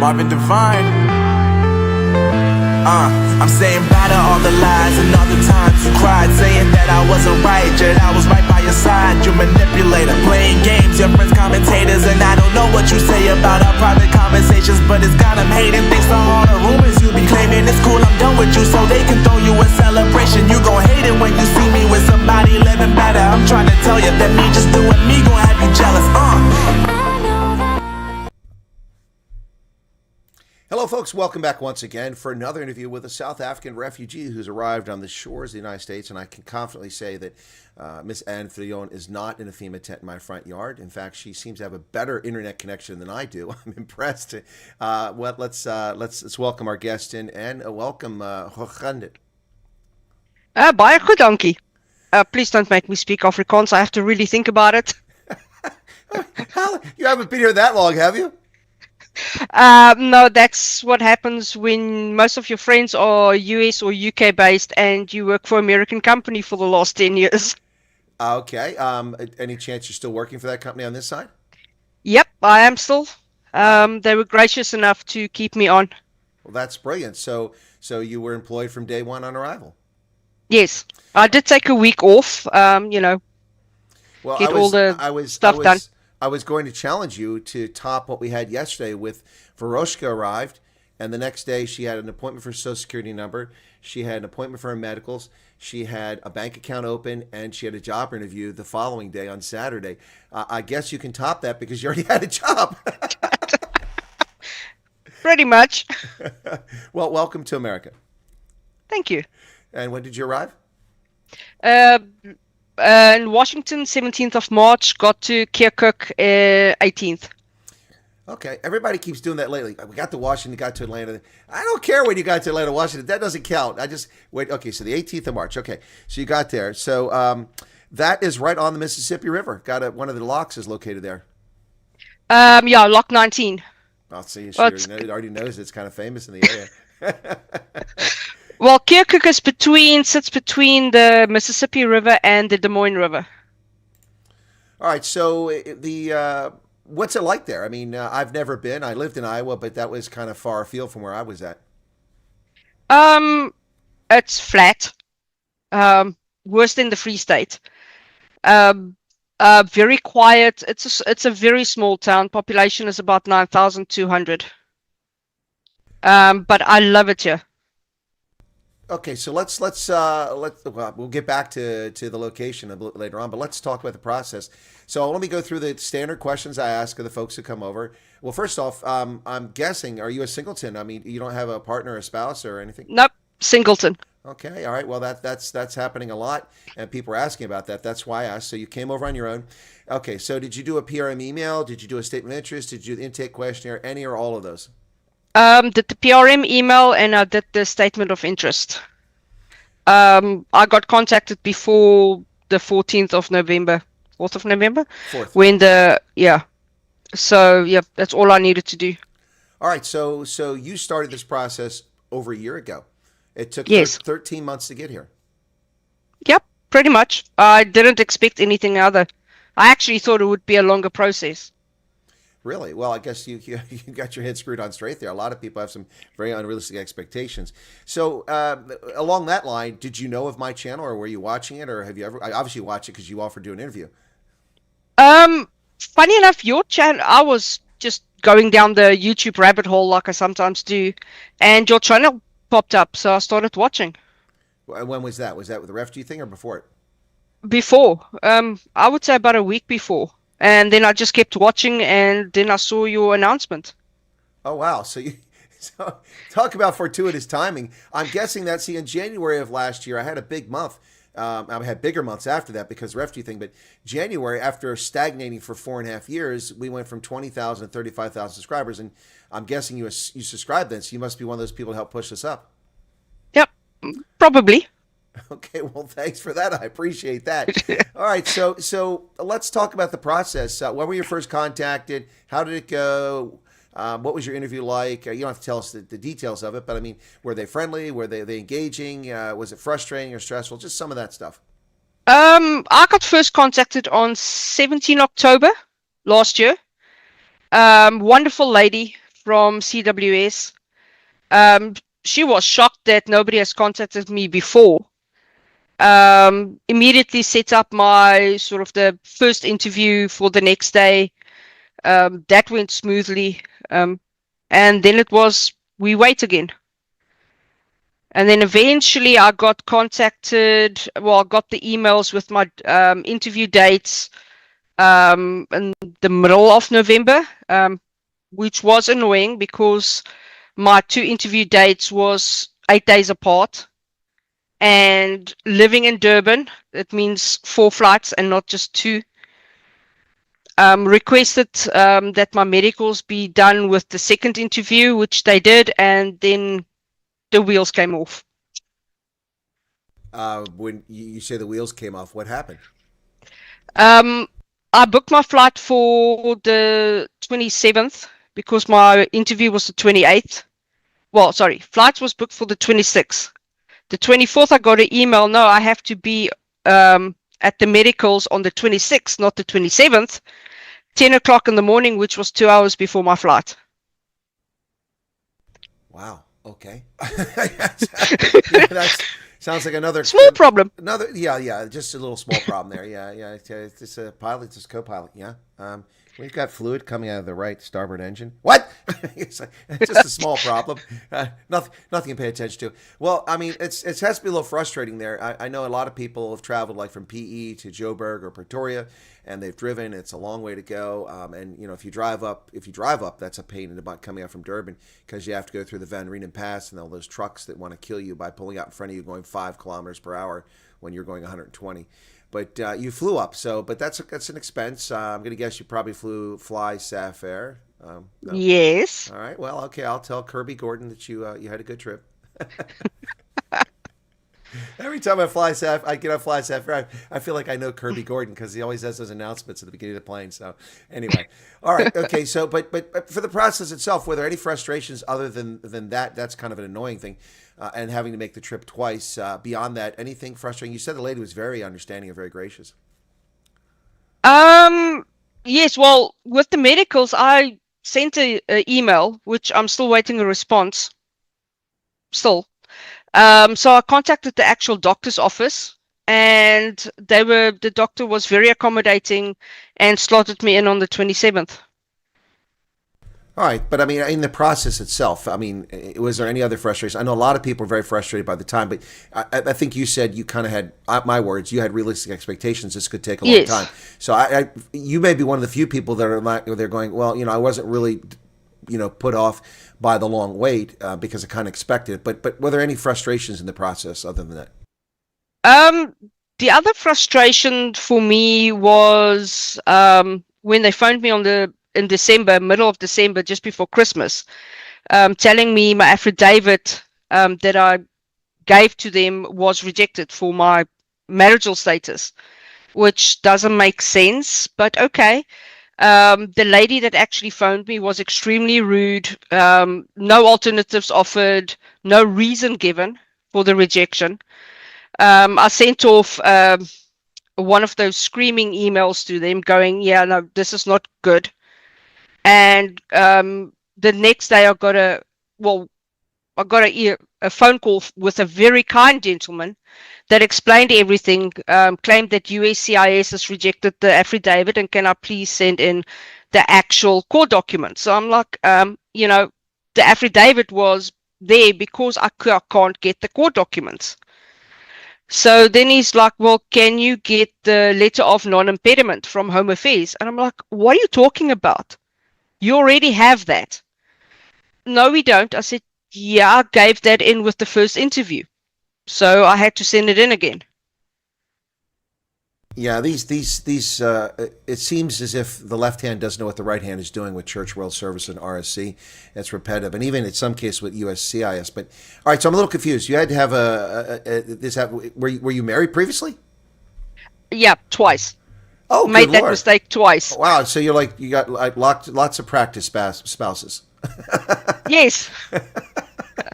Marvin Divine. I'm saying bye to all the lies and all the times you cried, saying that I wasn't right, yet I was right by your side. You manipulator, playing games, your friends commentators, and I don't know what you say about our private conversations, but it's got them hating. Thanks to all the rumors you be claiming. It's cool, I'm done with you, so they can throw you a celebration. You gon' hate it when you see me with somebody living better. I'm trying to tell you that me just doing me gon' have you jealous. Hello folks, welcome back once again for another interview with a South African refugee who's arrived on the shores of the United States, and I can confidently say that Miss Anne Viljoen is not in a FEMA tent in my front yard. In fact, she seems to have a better internet connection than I do. I'm impressed. Let's welcome our guest in, and welcome Hawkeye. Baie goed, dankie. Please don't make me speak Afrikaans. I have to really think about it. You haven't been here that long, have you? No, that's what happens when most of your friends are US or UK based and you work for an American company for the last 10 years. Okay. Any chance you're still working for that company on this side? Yep, I am still. They were gracious enough to keep me on. Well, that's brilliant. So you were employed from day one on arrival? Yes. I did take a week off, Well, get all the stuff done. I was going to challenge you to top what we had yesterday with Veroshka arrived, and the next day she had an appointment for her Social Security number, she had an appointment for her medicals, she had a bank account open, and she had a job interview the following day on Saturday. I guess you can top that because you already had a job. Pretty much. Well, welcome to America. Thank you. And when did you arrive? In Washington, 17th of March, got to Kirkuk, 18th. Okay, everybody keeps doing that lately. We got to Washington, got to Atlanta. I don't care when you got to Atlanta, Washington. That doesn't count. I just wait. Okay, so the 18th of March. Okay, so you got there. So that is right on the Mississippi River. One of the locks is located there. Yeah, Lock 19. I'll see. She already knows it's kind of famous in the area. Well, Kirkuk is sits between the Mississippi River and the Des Moines River. All right, so what's it like there? I mean, I've never been. I lived in Iowa, but that was kind of far afield from where I was at. It's flat. Worse than the Free State. Very quiet. It's a very small town. Population is about 9,200. But I love it here. Okay, so let's we'll get back to the location a bit later on, but let's talk about the process. So let me go through the standard questions I ask of the folks who come over. Well, first off, I'm guessing, are you a singleton? I mean, you don't have a partner, a spouse, or anything? Nope, singleton. Okay, all right. Well, that's happening a lot, and people are asking about that. That's why I asked. So you came over on your own. Okay, so did you do a PRM email? Did you do a statement of interest? Did you do the intake questionnaire? Any or all of those? Did the PRM email and I did the statement of interest. I got contacted before the 14th of November, 4th of November, 4th. When So yeah, that's all I needed to do. All right, so you started this process over a year ago. It took 13 months to get here. Yep, pretty much. I didn't expect anything other. I actually thought it would be a longer process. Really? Well, I guess you got your head screwed on straight there. A lot of people have some very unrealistic expectations. So along that line, did you know of my channel, or were you watching it, or have you ever? I obviously watched it because you offered to do an interview. Funny enough, your channel, I was just going down the YouTube rabbit hole like I sometimes do, and your channel popped up, so I started watching. When was that? Was that with the refugee thing or before it? Before. I would say about a week before. And then I just kept watching, and then I saw your announcement. Oh, wow. So talk about fortuitous timing. I'm guessing that, in January of last year, I had a big month. I had bigger months after that because of the refugee thing. But January, after stagnating for 4.5 years, we went from 20,000 to 35,000 subscribers. And I'm guessing you subscribed then, so you must be one of those people to help push us up. Yep, probably. Okay, well, thanks for that. I appreciate that. All right, so let's talk about the process. When were you first contacted? How did it go? What was your interview like? You don't have to tell us the details of it, but I mean, were they friendly? Were they engaging? Was it frustrating or stressful? Just some of that stuff. I got first contacted on 17 October last year. Wonderful lady, from CWS. She was shocked that nobody has contacted me before. Immediately set up my sort of the first interview for the next day. That went smoothly. And then it was, we wait again. And then eventually I got contacted, well, I got the emails with my interview dates in the middle of November, which was annoying because my 2 interview dates was 8 days apart. And living in Durban, it means 4 flights and not just 2. Requested that my medicals be done with the second interview, which they did, and then the wheels came off. When you say the wheels came off, what happened? I booked my flight for the 27th because my interview was the 28th. Well, sorry, flights was booked for the 26th. The 24th, I got an email. No, I have to be at the medicals on the 26th, not the 27th, 10 o'clock in the morning, which was 2 hours before my flight. Wow. Okay. That sounds like another small problem. Yeah, just a little small problem there. Yeah. It's a pilot, it's a co-pilot. Yeah. We've got fluid coming out of the right starboard engine. What? It's just a small problem. Nothing to pay attention to. Well, I mean, it has to be a little frustrating there. I know a lot of people have traveled like from PE to Joburg or Pretoria, and they've driven. It's a long way to go. And if you drive up, that's a pain in the butt coming out from Durban because you have to go through the Van Renen Pass and all those trucks that want to kill you by pulling out in front of you going 5 kilometers per hour when you're going 120. But you flew up, but that's an expense. I'm going to guess you probably fly SAF Air. No? Yes. All right. Well, okay. I'll tell Kirby Gordon that you had a good trip. Every time I get on Fly SAF Air, I feel like I know Kirby Gordon because he always has those announcements at the beginning of the plane. So anyway, all right. Okay. So, but for the process itself, were there any frustrations other than that? That's kind of an annoying thing. And having to make the trip twice. Beyond that, anything frustrating? You said the lady was very understanding and very gracious. Yes. Well, with the medicals, I sent an email, which I'm still waiting a response. Still. So I contacted the actual doctor's office, and the doctor was very accommodating and slotted me in on the 27th. All right, but I mean, in the process itself, I mean, was there any other frustration? I know a lot of people are very frustrated by the time, but I think you said you kind of had, my words, you had realistic expectations. This could take a long time. So you may be one of the few people that are like, they're going, well, I wasn't really, put off by the long wait because I kind of expected it. But were there any frustrations in the process other than that? The other frustration for me was when they phoned me in December, middle of December, just before Christmas, telling me my affidavit that I gave to them was rejected for my marital status, which doesn't make sense, but okay. The lady that actually phoned me was extremely rude, no alternatives offered, no reason given for the rejection. I sent off one of those screaming emails to them going, yeah, no, this is not good. And the next day I got a phone call with a very kind gentleman that explained everything, claimed that USCIS has rejected the affidavit and can I please send in the actual court document. So I'm like, the affidavit was there because I can't get the court documents. So then he's like, well, can you get the letter of non-impediment from Home Affairs? And I'm like, what are you talking about? You already have that. No, we don't. I said, yeah, I gave that in with the first interview. So I had to send it in again. Yeah, these it seems as if the left hand doesn't know what the right hand is doing with Church World Service and RSC. It's repetitive, and even in some case with USCIS. But all right, so I'm a little confused. You had to have were you married previously? Yeah, twice. Oh, made that mistake twice. Oh, wow, so you got like lots of practice spouses. Yes.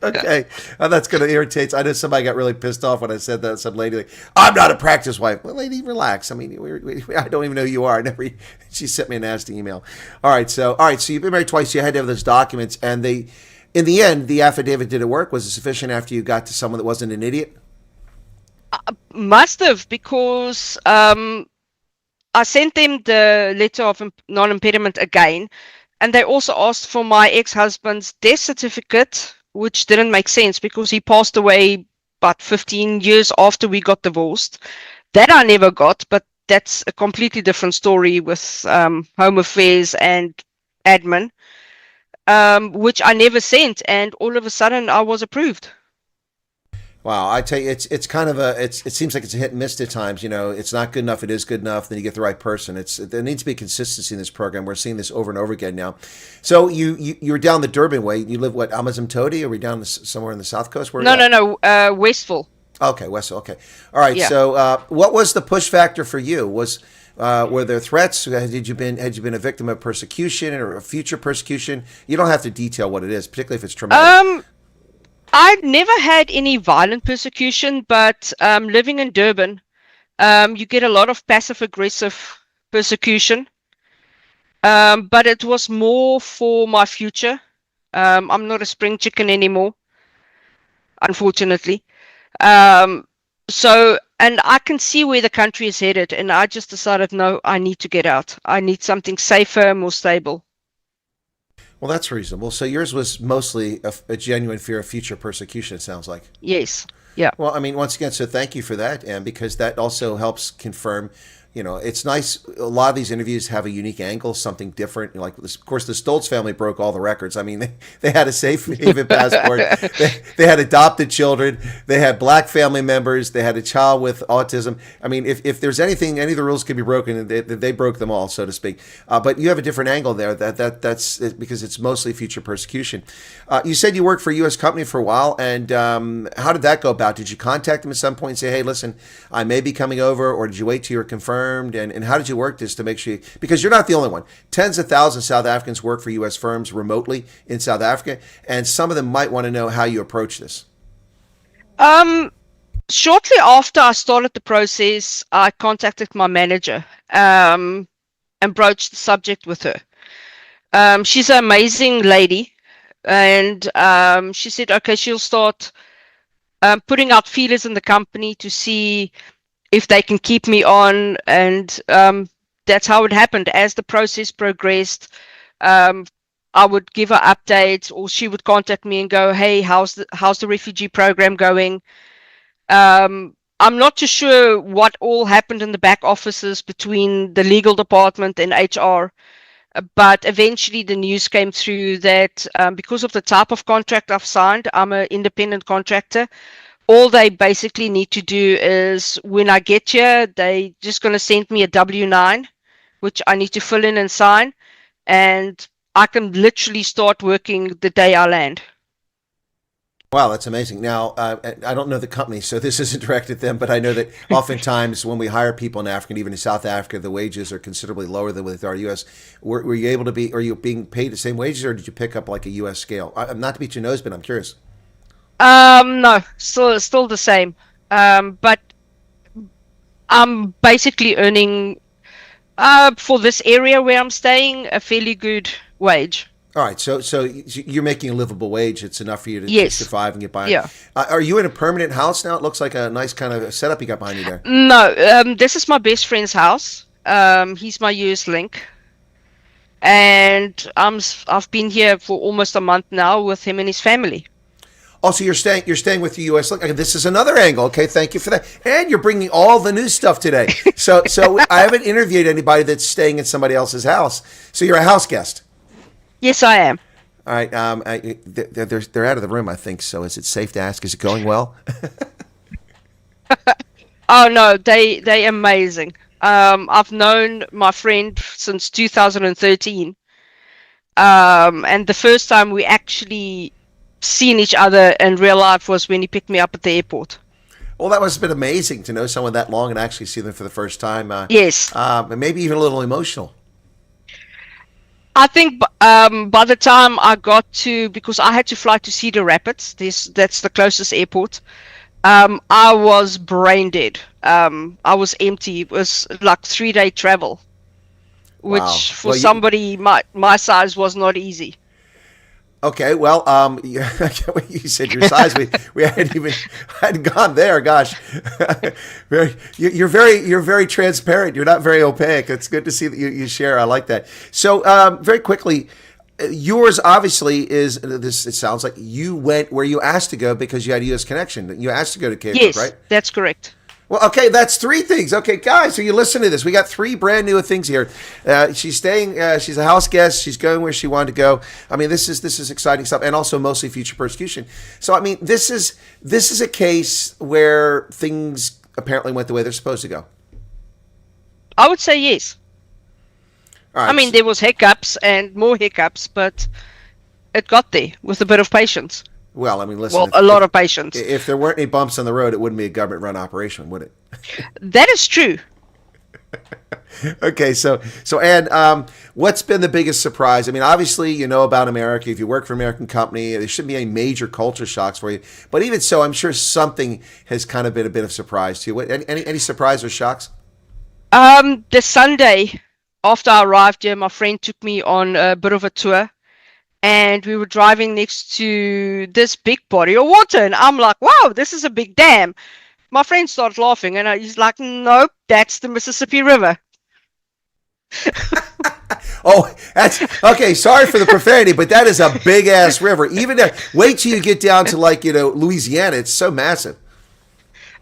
Okay, that's going to irritate. I know somebody got really pissed off when I said that. Some lady, like, I'm not a practice wife. Well, lady, relax. I mean, I don't even know who you are. I never. She sent me a nasty email. All right, so you've been married twice. You had to have those documents, and they, in the end, the affidavit didn't work. Was it sufficient after you got to someone that wasn't an idiot? Must have, because I sent them the letter of non-impediment again, and they also asked for my ex-husband's death certificate, which didn't make sense because he passed away about 15 years after we got divorced. That I never got, but that's a completely different story with home affairs and admin, which I never sent, and all of a sudden I was approved. Wow, I tell you, it's kind of it seems like it's a hit and miss at times. You know, it's not good enough. It is good enough. Then you get the right person. There needs to be consistency in this program. We're seeing this over and over again now. So you were down the Durban way. You live what, Amasantodi? Or are we down somewhere in the South Coast? Where No, Westville. Okay, Westville. Okay, all right. Yeah. So what was the push factor for you? Were there threats? Had you been a victim of persecution or future persecution? You don't have to detail what it is, particularly if it's traumatic. I never had any violent persecution, but living in Durban, you get a lot of passive-aggressive persecution. But it was more for my future. I'm not a spring chicken anymore, unfortunately. So, and I can see where the country is headed, and I just decided, no, I need to get out. I need something safer, more stable. Well, that's reasonable. So yours was mostly a genuine fear of future persecution, it sounds like. Yes. Yeah. Well, I mean, once again, so thank you for that, and because that also helps confirm, you know, it's nice. A lot of these interviews have a unique angle, something different. Like, of course, the Stoltz family broke all the records. I mean, they had a safe haven passport. They had adopted children. They had black family members. They had a child with autism. I mean, if there's anything, any of the rules could be broken, they broke them all, so to speak. But you have a different angle there. That's because it's mostly future persecution. You said you worked for a U.S. company for a while, and how did that go about? Did you contact them at some point and say, hey, listen, I may be coming over, or did you wait till you were confirmed? And how did you work this to make sure because you're not the only one. Tens of thousands of South Africans work for U.S. firms remotely in South Africa, and some of them might want to know how you approach this. Shortly after I started the process, I contacted my manager and broached the subject with her. She's an amazing lady, and she said, okay, she'll start putting out feelers in the company to see if they can keep me on, and that's how it happened. As the process progressed, I would give her updates, or she would contact me and go, hey, how's the refugee program going? I'm not too sure what all happened in the back offices between the legal department and HR, but eventually the news came through that because of the type of contract I've signed, I'm an independent contractor. All they basically need to do is, when I get here, they just going to send me a W-9, which I need to fill in and sign, and I can literally start working the day I land. Wow, that's amazing. Now, I don't know the company, so this isn't directed at them, but I know that oftentimes when we hire people in Africa, and even in South Africa, the wages are considerably lower than with our U.S. Were you able to be, are you being paid the same wages, or did you pick up like a U.S. scale? Not to beat your nose, but I'm curious. No, still the same. But I'm basically earning, for this area where I'm staying, a fairly good wage. All right, so you're making a livable wage. It's enough for you to Yes. survive and get by. Yeah. Are you in a permanent house now? It looks like a nice kind of setup you got behind you there. No, this is my best friend's house. He's my US link. And I've been here for almost a month now with him and his family. Also, you're staying with the U.S. Look, this is another angle. Okay, thank you for that. And you're bringing all the new stuff today. So I haven't interviewed anybody that's staying in somebody else's house. So you're a house guest. Yes, I am. All right. They're out of the room, I think. So is it safe to ask? Is it going well? Oh no, they amazing. I've known my friend since 2013. And the first time we actually seen each other in real life was when he picked me up at the airport. Well, that must have been amazing to know someone that long and actually see them for the first time. Yes. And maybe even a little emotional. I think by the time I got to, because I had to fly to Cedar Rapids, that's the closest airport. I was brain dead. I was empty. It was like 3-day travel, Wow. which for Well, somebody my size was not easy. okay. Well, you said your size. We hadn't gone there. Gosh, you're very transparent. You're not very opaque. It's good to see that you share. I like that. So, very quickly, yours obviously is this. It sounds like you went where you asked to go because you had a U.S. connection. You asked to go to Cape Cook, Yes, right? that's correct. Well, okay, that's 3 things. Okay, guys, so you listen to this. We got 3 brand new things here. She's staying. She's a house guest. She's going where she wanted to go. I mean, this is exciting stuff, and also mostly future persecution. So, I mean, this is a case where things apparently went the way they're supposed to go. I would say yes. All right, I mean, there was hiccups and more hiccups, but it got there with a bit of patience. well, I mean, listen. Well, a lot of patience. If there weren't any bumps on the road, it wouldn't be a government-run operation, would it? That is true. Okay, so Ann, what's been the biggest surprise? I mean, obviously, you know about America. If you work for an American company, there shouldn't be any major culture shocks for you. But even so, I'm sure something has kind of been a bit of surprise to you. Any surprise or shocks? The Sunday after I arrived here, my friend took me on a bit of a tour, and we were driving next to this big body of water, and I'm like, wow, this is a big dam. My friend started laughing, and he's like, nope, that's the Mississippi River. Oh, that's okay. Sorry for the profanity, but that is a big ass river. Even wait till you get down to Louisiana. It's so massive.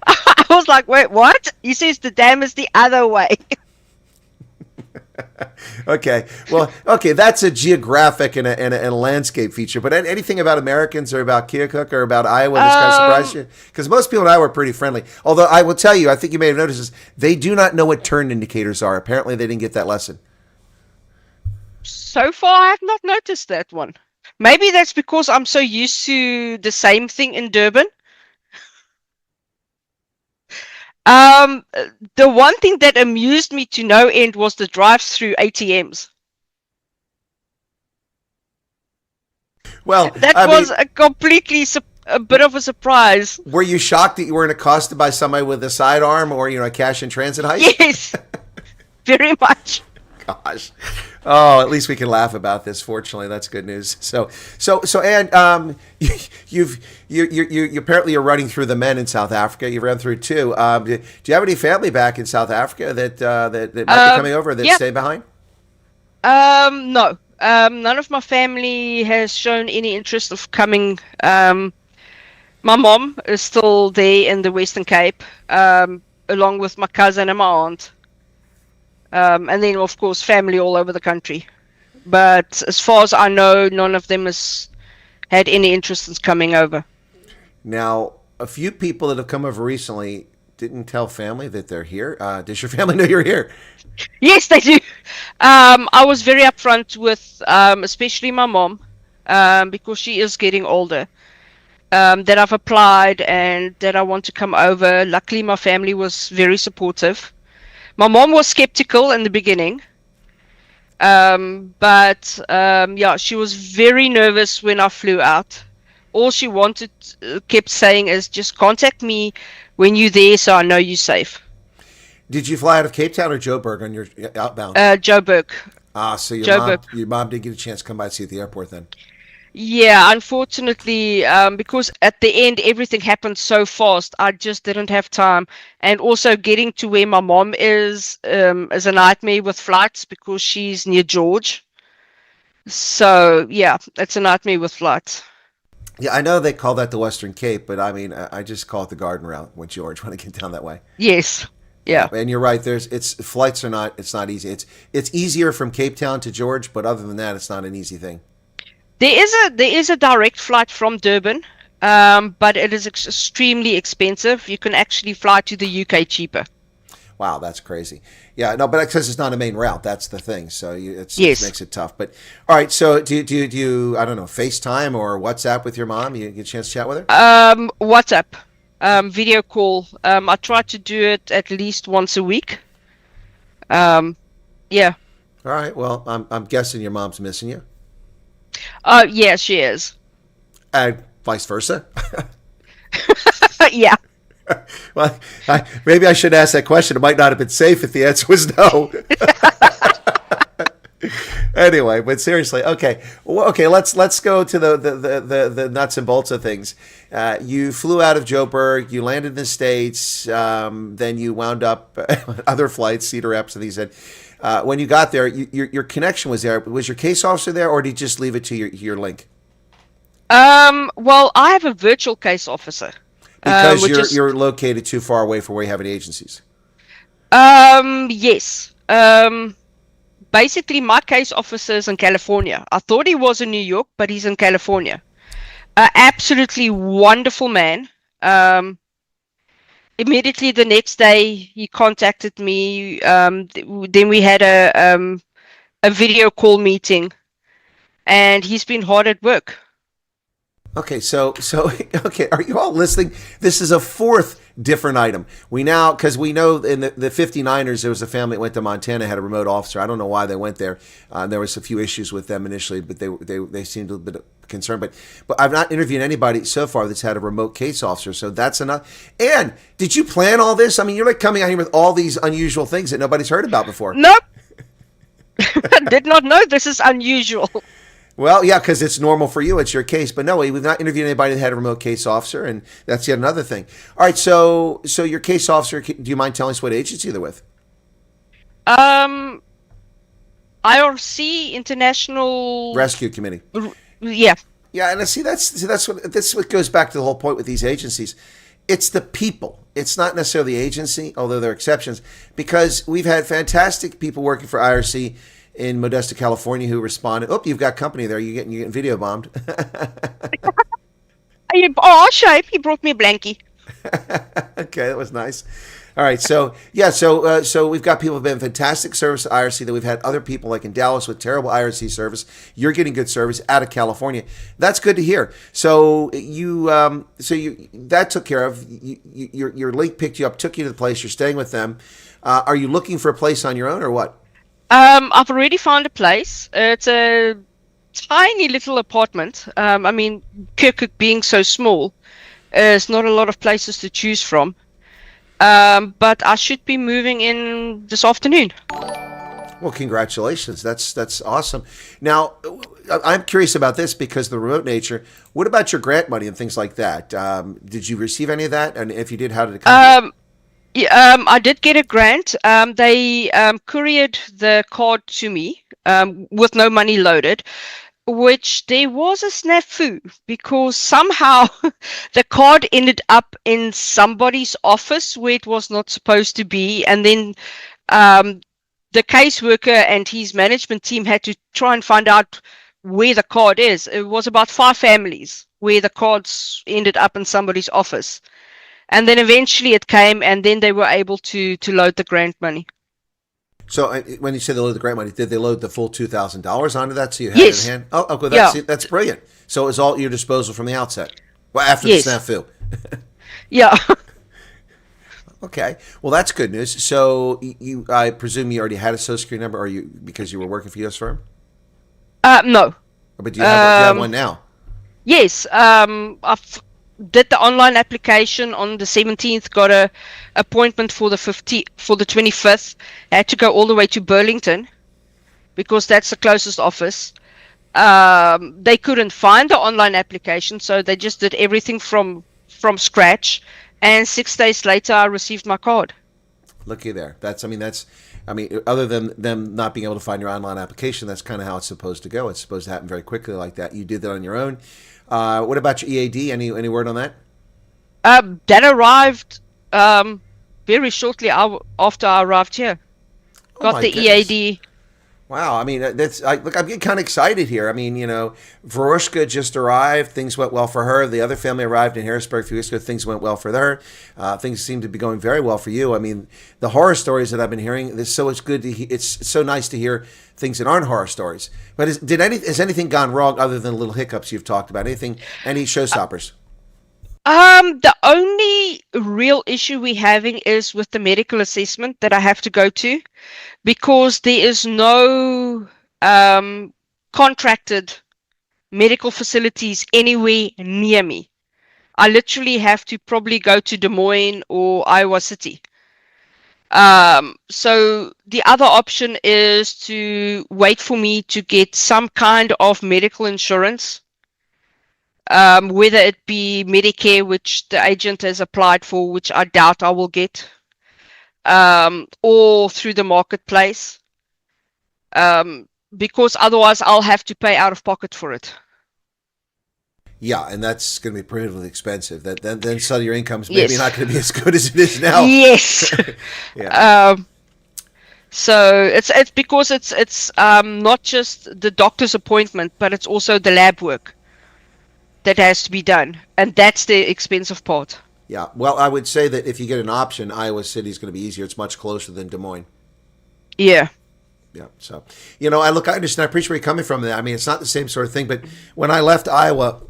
I was like, wait, what? He says the dam is the other way. Okay, well, okay, that's a geographic and a landscape feature. But anything about Americans or about Keokuk or about Iowa that's kind of surprised you? Because most people in Iowa are pretty friendly. Although I will tell you, I think you may have noticed this, they do not know what turn indicators are. Apparently, they didn't get that lesson. So far, I have not noticed that one. Maybe that's because I'm so used to the same thing in Durban. The one thing that amused me to no end was the drive-through ATMs. Well, That was a completely a bit of a surprise. Were you shocked that you weren't accosted by somebody with a sidearm or a cash in transit heist? Yes, very much. Gosh. Oh, at least we can laugh about this. Fortunately, that's good news. So, Ann, you apparently are running through the men in South Africa. You ran through 2. Do you have any family back in South Africa that might be coming over that stay behind? No. None of my family has shown any interest of coming. My mom is still there in the Western Cape, along with my cousin and my aunt. And then, of course, family all over the country. But as far as I know, none of them has had any interest in coming over. Now, a few people that have come over recently didn't tell family that they're here. Does your family know you're here? Yes, they do. I was very upfront with, especially my mom, because she is getting older, that I've applied and that I want to come over. Luckily, my family was very supportive. My mom was skeptical in the beginning, but she was very nervous when I flew out. All she kept saying is, just contact me when you're there so I know you're safe. Did you fly out of Cape Town or Joburg on your outbound? Joburg. So your mom didn't get a chance to come by and see you at the airport then? Yeah, unfortunately, because at the end everything happened so fast, I just didn't have time. And also getting to where my mom is a nightmare with flights because she's near George. So yeah, it's a nightmare with flights. Yeah, I know they call that the Western Cape, but I mean, I just call it the Garden Route with George when I get down that way. Yes. Yeah. And you're right. Flights are not. It's not easy. It's easier from Cape Town to George, but other than that, it's not an easy thing. There is a direct flight from Durban, but it is extremely expensive. You can actually fly to the UK cheaper. Wow, that's crazy. Yeah, no, but because it's not a main route, that's the thing. So it makes it tough. But all right, so do you I don't know, FaceTime or WhatsApp with your mom? You get a chance to chat with her? WhatsApp, video call. I try to do it at least once a week. Yeah. All right. Well, I'm guessing your mom's missing you, Oh, yeah, she is. and vice versa. Yeah. Well, maybe I should ask that question. It might not have been safe if the answer was no. Anyway, but seriously, okay, okay. Let's go to the nuts and bolts of things. You flew out of Joburg. You landed in the States. Then you wound up other flights, Cedar Rapids, and these. When you got there, your connection was there. Was your case officer there, or did you just leave it to your link? Well, I have a virtual case officer. Because Which is you're located too far away from where you have any agencies. yes. Basically, my case officer is in California. I thought he was in New York, but he's in California. Absolutely wonderful man. Immediately the next day, he contacted me. Then we had a video call meeting, and he's been hard at work. Okay, so okay, are you all listening? This is a fourth different item. We now, because we know in the 59ers, there was a family that went to Montana, had a remote officer. I don't know why they went there. There was a few issues with them initially, but they seemed a bit concerned. But I've not interviewed anybody so far that's had a remote case officer, so that's enough. And did you plan all this? I mean, you're like coming out here with all these unusual things that nobody's heard about before. Nope. I did not know this is unusual. Well, yeah, because it's normal for you. It's your case. But no, we've not interviewed anybody that had a remote case officer, and that's yet another thing. All right, so your case officer, do you mind telling us what agency they're with? IRC, International Rescue Committee. Yeah. Yeah, and see that's what goes back to the whole point with these agencies. It's the people. It's not necessarily the agency, although there are exceptions, because we've had fantastic people working for IRC in Modesto, California, who responded. Oh, you've got company there. You're getting video bombed. Oh, shape. He brought me a blankie. Okay, that was nice. All right, so yeah, so we've got people who've been fantastic service at IRC. That we've had other people like in Dallas with terrible IRC service. You're getting good service out of California. That's good to hear. So you that took care of. Your link picked you up, took you to the place. You're staying with them. Are you looking for a place on your own or what? I've already found a place. It's a tiny little apartment. I mean, Kirkuk being so small, there's not a lot of places to choose from. But I should be moving in this afternoon. Well, congratulations. That's awesome. Now, I'm curious about this because of the remote nature. What about your grant money and things like that? Did you receive any of that? And if you did, how did it come? Yeah, I did get a grant. They couriered the card to me with no money loaded, which there was a snafu because somehow the card ended up in somebody's office where it was not supposed to be. And then the caseworker and his management team had to try and find out where the card is. It was about 5 families where the cards ended up in somebody's office. And then eventually it came, and then they were able to load the grant money. So when you say they loaded the grant money, did they load the full $2,000 onto that so you had Yes. it in hand? Oh, okay, Yeah. That's brilliant. So it was all at your disposal from the outset. Well, after Yes. the snafu. Yeah. Okay. Well, that's good news. So I presume you already had a Social Security number, or because you were working for a U.S. firm? No. But do you have one now? Yes. I've did the online application on the 17th, got a appointment for the 25th. I had to go all the way to Burlington because that's the closest office. They couldn't find the online application, so they just did everything from scratch. And 6 days later, I received my card. Looky there. Other than them not being able to find your online application, that's kind of how it's supposed to go. It's supposed to happen very quickly like that. You did that on your own. What about your EAD? Any word on that? That arrived very shortly after I arrived here. Got the goodness. EAD. Wow, I mean, I'm getting kind of excited here. I mean, Verushka just arrived. Things went well for her. The other family arrived in Harrisburg a few weeks ago. Things went well for her. Things seem to be going very well for you. I mean, the horror stories that I've been hearing, it's so nice to hear things that aren't horror stories. But has anything gone wrong other than little hiccups you've talked about? Any showstoppers? The only real issue we're having is with the medical assessment that I have to go to, because there is no contracted medical facilities anywhere near me. I literally have to probably go to Des Moines or Iowa City. So the other option is to wait for me to get some kind of medical insurance, whether it be Medicare, which the agent has applied for, which I doubt I will get, or through the marketplace, because otherwise I'll have to pay out of pocket for it. Yeah, and that's going to be prohibitively expensive. Then suddenly your income's maybe Yes. not going to be as good as it is now. Yes. Yeah. So it's because it's not just the doctor's appointment, but it's also the lab work that has to be done, and that's the expensive part. Yeah. Well, I would say that if you get an option, Iowa City is going to be easier. It's much closer than Des Moines. Yeah. Yeah. So, I understand. I appreciate where you're coming from there. I mean, it's not the same sort of thing, but when I left Iowa,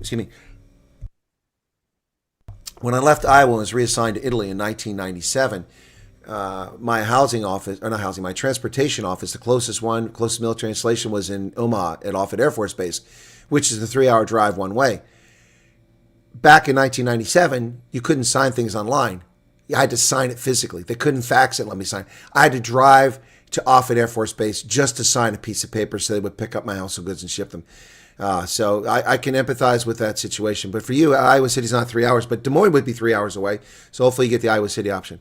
when I left Iowa and was reassigned to Italy in 1997, my my transportation office, the closest military installation was in Omaha at Offutt Air Force Base, which is a 3-hour drive one way. Back in 1997, you couldn't sign things online. You had to sign it physically. They couldn't fax it, let me sign. I had to drive to Offutt Air Force Base just to sign a piece of paper so they would pick up my household goods and ship them. So I can empathize with that situation. But for you, Iowa City's not 3 hours, but Des Moines would be 3 hours away. So hopefully you get the Iowa City option.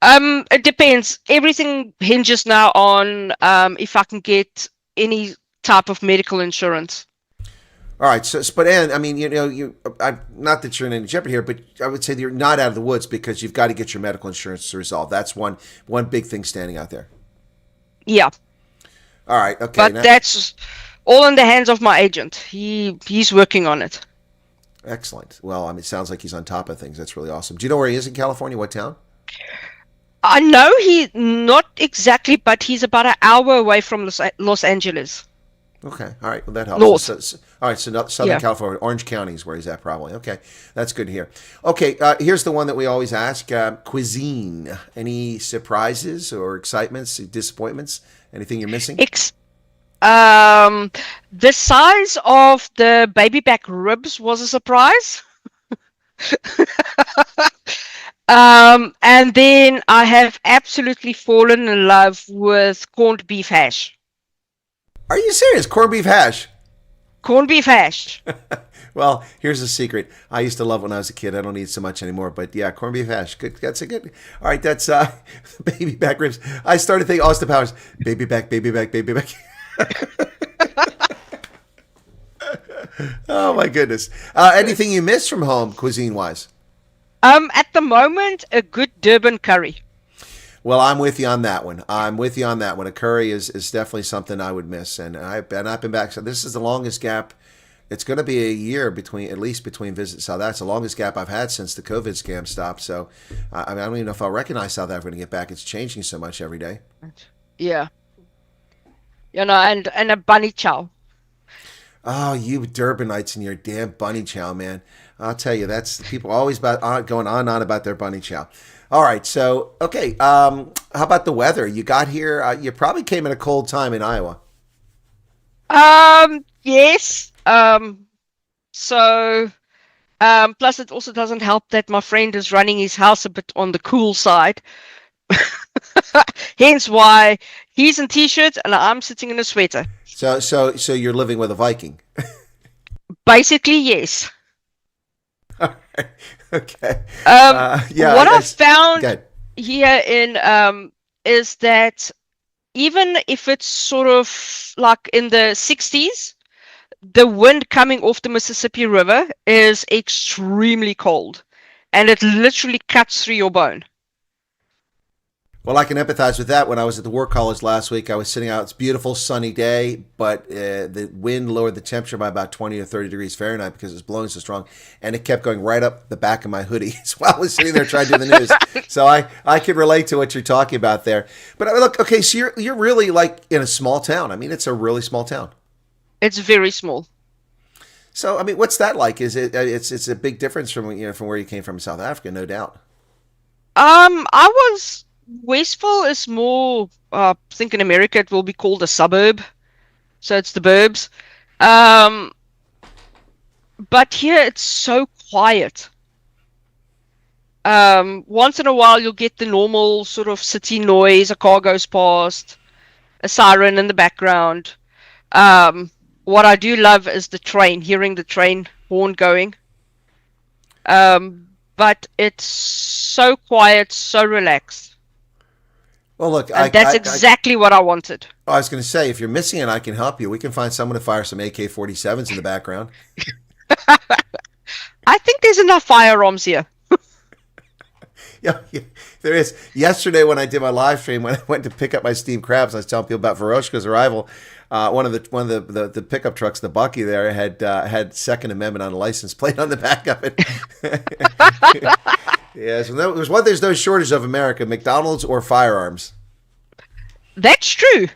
It depends. Everything hinges now on if I can get any type of medical insurance. All right. So, but Ann, I mean, not that you're in any jeopardy here, but I would say that you're not out of the woods because you've got to get your medical insurance resolved. That's one big thing standing out there. Yeah. All right. Okay. But that's all in the hands of my agent. He's working on it. Excellent. Well, I mean, it sounds like he's on top of things. That's really awesome. Do you know where he is in California? What town? I know not exactly, but he's about an hour away from Los Angeles. Okay. All right. Well, that helps. North. All right. So Southern California, Orange County is where he's at probably. Okay. That's good to hear. Okay. Here's the one that we always ask. Cuisine. Any surprises or excitements, disappointments? Anything you're missing? The size of the baby back ribs was a surprise. And then I have absolutely fallen in love with corned beef hash. Are you serious? Corned beef hash? Corned beef hash. Well, here's a secret. I used to love when I was a kid. I don't eat so much anymore, but yeah, corned beef hash. Good. That's a good. All right, that's baby back ribs. I started thinking Austin Powers. Baby back, baby back, baby back. Oh my goodness. Anything you miss from home, cuisine wise? At the moment, a good Durban curry. Well, I'm with you on that one. A curry is definitely something I would miss, and I've been back. So this is the longest gap. It's going to be a year between visits. So that's the longest gap I've had since the COVID scam stopped. So I don't even know if I'll recognize South Africa when I get back. It's changing so much every day. Yeah. And a bunny chow. Oh, you Durbanites and your damn bunny chow, man. I'll tell you, that's people always going on and on about their bunny chow. All right, so, okay, how about the weather? You got here, you probably came at a cold time in Iowa. Yes. Plus it also doesn't help that my friend is running his house a bit on the cool side. Hence why he's in t-shirts and I'm sitting in a sweater. So you're living with a Viking. Basically, yes. All right. Okay. What I've found here is that even if it's sort of like in the 60s, the wind coming off the Mississippi River is extremely cold, and it literally cuts through your bone. Well, I can empathize with that. When I was at the War College last week, I was sitting out. It's a beautiful sunny day, but the wind lowered the temperature by about 20 or 30 degrees Fahrenheit because it was blowing so strong, and it kept going right up the back of my hoodie while I was sitting there trying to do the news. So I could relate to what you're talking about there. But look, okay, so you're really like in a small town. I mean, it's a really small town. It's very small. So, I mean, what's that like? Is it it's a big difference from from where you came from in South Africa, no doubt. I was Westville is more. I think in America it will be called a suburb, so it's the burbs. Um, but here it's so quiet. Once in a while you'll get the normal sort of city noise, a car goes past, a siren in the background. What I do love is the train, hearing the train horn going. But it's so quiet, so relaxed. Well, look, And that's exactly what I wanted. I was going to say, if you're missing it, I can help you. We can find someone to fire some AK-47s in the background. I think there's enough firearms here. Yeah, there is. Yesterday, when I did my live stream, when I went to pick up my steamed crabs, I was telling people about Varoshka's arrival. One of the pickup trucks, the Bucky there, had Second Amendment on a license plate on the back of it. Yes, there's one. There's no shortage of America: McDonald's or firearms. That's true.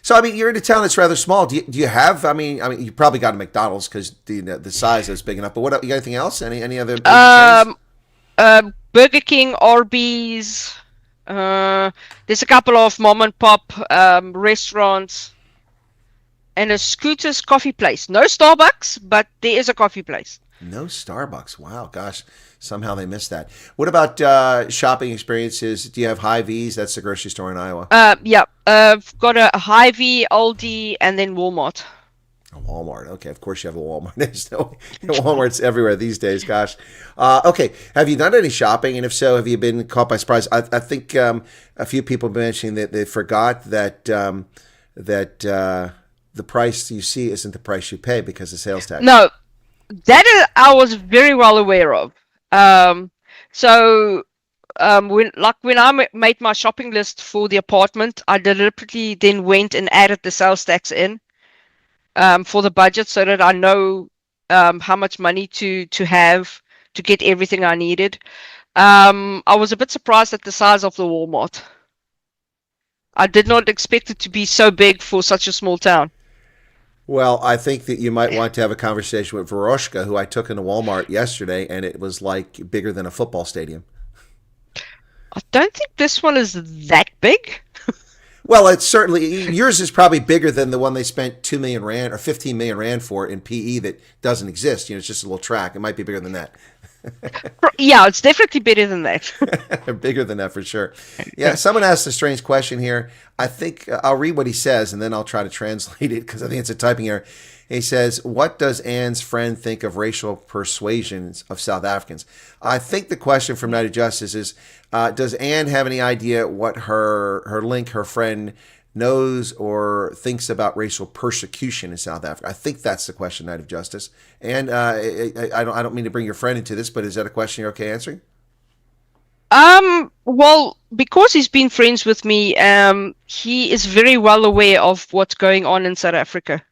So, I mean, you're in a town that's rather small. Do you have? I mean, you probably got a McDonald's because the size is big enough. But what? You got anything else? Any other? Chains? Burger King, Arby's. There's a couple of mom and pop restaurants, and a Scooter's coffee place. No Starbucks, but there is a coffee place. No Starbucks. Wow, gosh, somehow they missed that. What about shopping experiences? Do you have Hy-Vees? That's the grocery store in Iowa. Yeah. I've got a Hy-Vee, Aldi, and then Walmart. A Walmart. Okay, of course you have a Walmart. There's no Walmart's everywhere these days. Gosh. Okay, have you done any shopping? And if so, have you been caught by surprise? I think a few people have been mentioning that they forgot that the price you see isn't the price you pay because of sales tax. No, that is, I was very well aware of. So when I made my shopping list for the apartment, I deliberately then went and added the sales tax in. For the budget, so that I know how much money to have to get everything I needed. I was a bit surprised at the size of the Walmart. I did not expect it to be so big for such a small town. Well, I think that you might want to have a conversation with Varoshka, who I took into Walmart yesterday, and it was like bigger than a football stadium. I don't think this one is that big. Well, it's certainly, yours is probably bigger than the one they spent 2 million rand or 15 million rand for in PE that doesn't exist. It's just a little track. It might be bigger than that. Yeah, it's definitely better than that. Bigger than that for sure. Yeah, someone asked a strange question here. I think I'll read what he says and then I'll try to translate it because I think it's a typing error. He says, what does Anne's friend think of racial persuasions of South Africans? I think the question from Night of Justice is, does Anne have any idea what her friend knows or thinks about racial persecution in South Africa? I think that's the question, Night of Justice. And I don't mean to bring your friend into this, but is that a question you're okay answering? Well, because he's been friends with me, he is very well aware of what's going on in South Africa.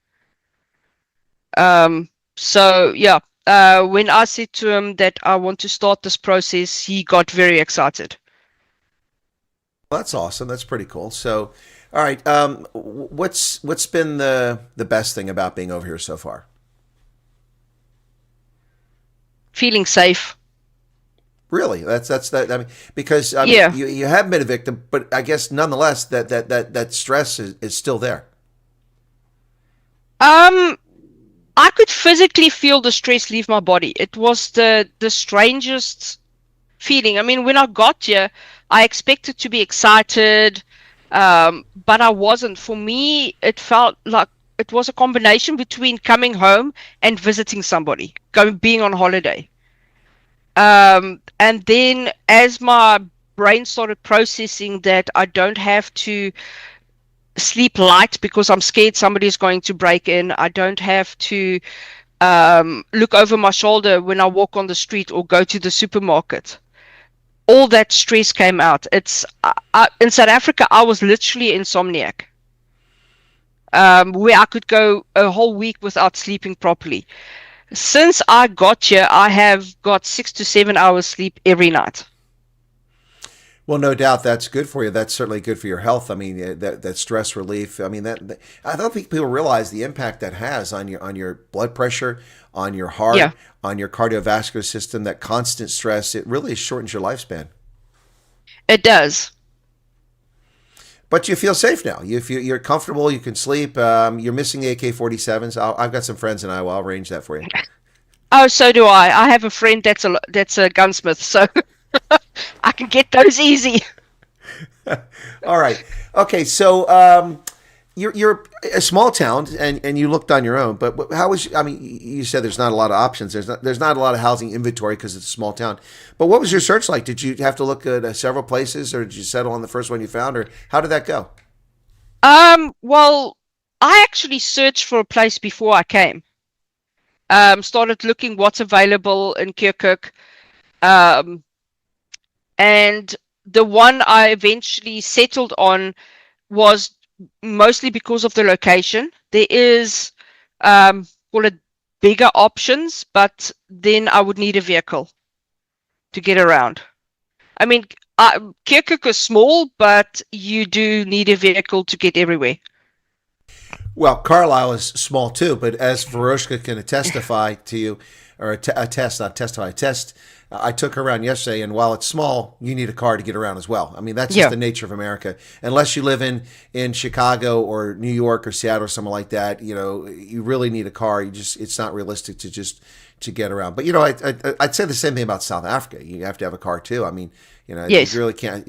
So yeah, when I said to him that I want to start this process, he got very excited. Well, that's awesome. That's pretty cool. So, all right, what's been the best thing about being over here so far? Feeling safe. Really? That's that. I mean, because Yeah. you haven't been a victim, but I guess nonetheless that stress is still there. I could physically feel the stress leave my body. It was the strangest feeling. I mean, when I got here, I expected to be excited, but I wasn't. For me, it felt like it was a combination between coming home and visiting somebody, being on holiday. And then as my brain started processing that I don't have to sleep light because I'm scared somebody's going to break in. I don't have to look over my shoulder when I walk on the street or go to the supermarket. All that stress came out. It's in South Africa, I was literally insomniac, where I could go a whole week without sleeping properly. Since I got here, I have got 6 to 7 hours sleep every night. Well, no doubt that's good for you. That's certainly good for your health. I mean, that stress relief. I mean, I don't think people realize the impact that has on your blood pressure, on your heart, Yeah, on your cardiovascular system. That constant stress, it really shortens your lifespan. it does. But you feel safe now. You're comfortable. You can sleep. You're missing the AK-47s. I've got some friends and I'll arrange that for you. Oh, so do I. I have a friend that's a gunsmith, so I can get those easy. All right. Okay. So you're a small town, and you looked on your own. But how was? I mean, you said there's not a lot of options. There's not a lot of housing inventory because it's a small town. But what was your search like? Did you have to look at several places, or did you settle on the first one you found, or how did that go? Well, I actually searched for a place before I came. Started looking what's available in Kirkuk. Um, and the one I eventually settled on was mostly because of the location. There is, call it bigger options, but then I would need a vehicle to get around. I mean, Kirkuk is small, but you do need a vehicle to get everywhere. Well, Carlisle is small too, but as Veroshka can testify to you, or attest, not testify, attest, I took her around yesterday, and while it's small, you need a car to get around as well. I mean, that's just Yeah. the nature of America. Unless you live in Chicago or New York or Seattle or something like that, you really need a car. It's not realistic to get around. But I'd say the same thing about South Africa. You have to have a car too. I mean, Yes. you really can't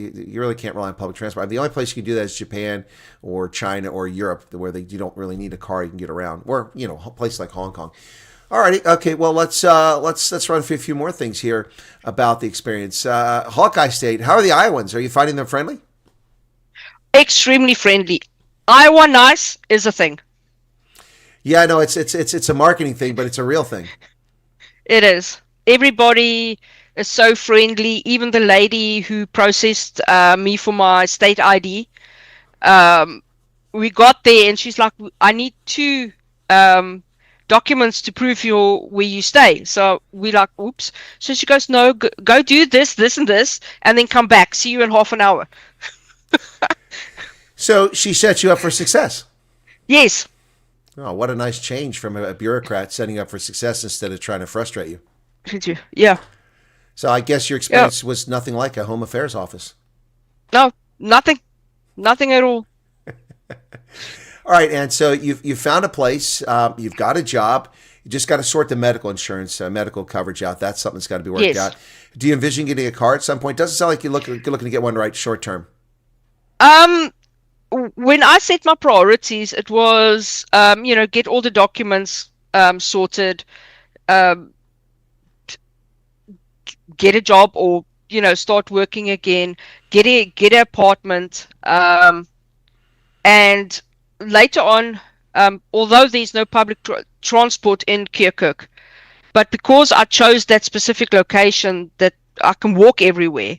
rely on public transport. The only place you can do that is Japan or China or Europe, where you don't really need a car, you can get around, or a place like Hong Kong. All righty, okay. Well, let's run through a few more things here about the experience. Hawkeye State, how are the Iowans? Are you finding them friendly? Extremely friendly. Iowa nice is a thing. Yeah, no, it's a marketing thing, but it's a real thing. It is. Everybody is so friendly. Even the lady who processed me for my state ID, we got there and she's like, I need two documents to prove where you stay. So we like, oops. So she goes, no, go do this, and this, and then come back. See you in half an hour. So she set you up for success. Yes. Oh, what a nice change from a bureaucrat setting up for success instead of trying to frustrate you. Yeah. So I guess your experience was nothing like a home affairs office. No, nothing. Nothing at all. All right, and so you've found a place, you've got a job, you just got to sort the medical insurance, medical coverage out. That's something that's got to be worked out. Do you envision getting a car at some point? Doesn't sound like you're looking to get one right short term. When I set my priorities, it was, get all the documents sorted, get a job, or start working again, get an apartment, and later on, although there's no public transport in Kirkuk, but because I chose that specific location that I can walk everywhere,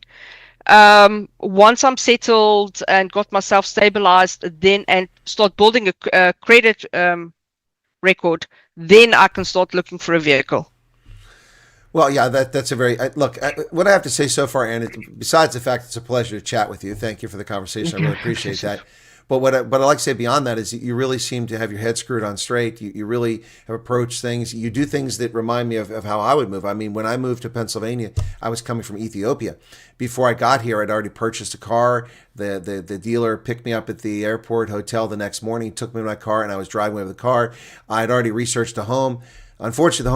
once I'm settled and got myself stabilized, then and start building a credit record, then I can start looking for a vehicle. Well, yeah, that's a very look. What I have to say so far, Anna, besides the fact it's a pleasure to chat with you. Thank you for the conversation. I really appreciate that. But what I like to say beyond that is that you really seem to have your head screwed on straight. You really have approached things. You do things that remind me of how I would move. I mean, when I moved to Pennsylvania, I was coming from Ethiopia. Before I got here, I'd already purchased a car. The dealer picked me up at the airport hotel the next morning, took me to my car, and I was driving away with the car. I'd already researched a home. Unfortunately,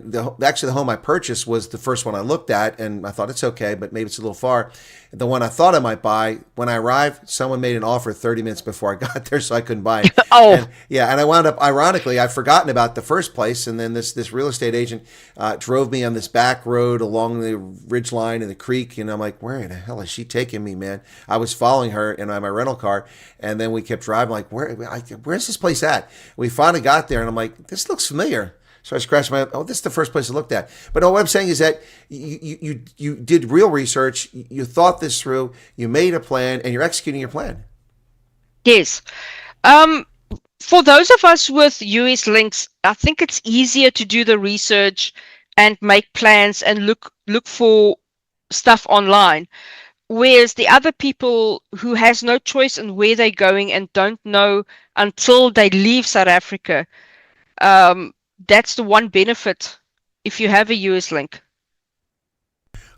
the home I purchased was the first one I looked at, and I thought it's okay, but maybe it's a little far. The one I thought I might buy, when I arrived, someone made an offer 30 minutes before I got there, so I couldn't buy it. And I wound up, ironically, I'd forgotten about the first place, and then this real estate agent drove me on this back road along the ridge line and the creek, and I'm like, where the hell is she taking me, man? I was following her in my rental car, and then we kept driving, like, where's this place at? We finally got there, and I'm like, this looks familiar. So I scratched my head. Oh, this is the first place I looked at. But what I'm saying is that you did real research. You thought this through. You made a plan, and you're executing your plan. Yes. For those of us with US links, I think it's easier to do the research and make plans and look for stuff online. Whereas the other people who has no choice in where they're going and don't know until they leave South Africa, that's the one benefit if you have a US link.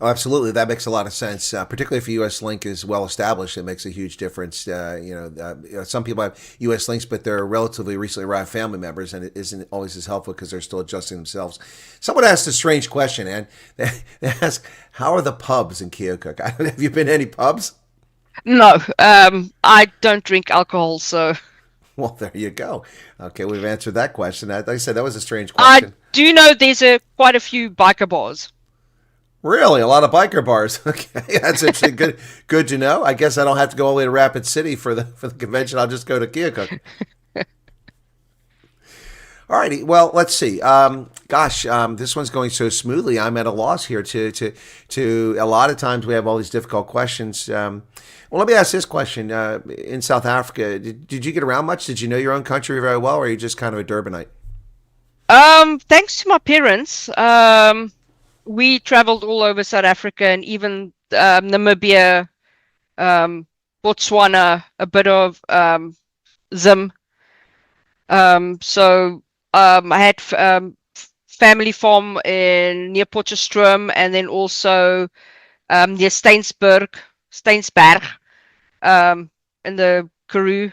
Oh, absolutely. That makes a lot of sense, particularly if a U.S. link is well established. It makes a huge difference. Some people have U.S. links, but they're relatively recently arrived family members, and it isn't always as helpful because they're still adjusting themselves. Someone asked a strange question, and they ask, "How are the pubs in Keokuk? Have you been to any pubs?" No, I don't drink alcohol, so Well, there you go. Okay, we've answered that question. Like I said, that was a strange I question. do know there's quite a few biker bars. Really, a lot of biker bars. Okay, that's interesting. Good to know. I guess I don't have to go all the way to Rapid City for the convention. I'll just go to Keokuk. All righty. Well, let's see. This one's going so smoothly. I'm at a loss here. To a lot of times we have all these difficult questions. Well, let me ask this question. In South Africa, did you get around much? Did you know your own country very well, or are you just kind of a Durbanite? Thanks to my parents, we traveled all over South Africa and even Namibia, Botswana, a bit of Zim. I had family farm near Potchefstroom, and then also near Steinsberg, in the Karoo.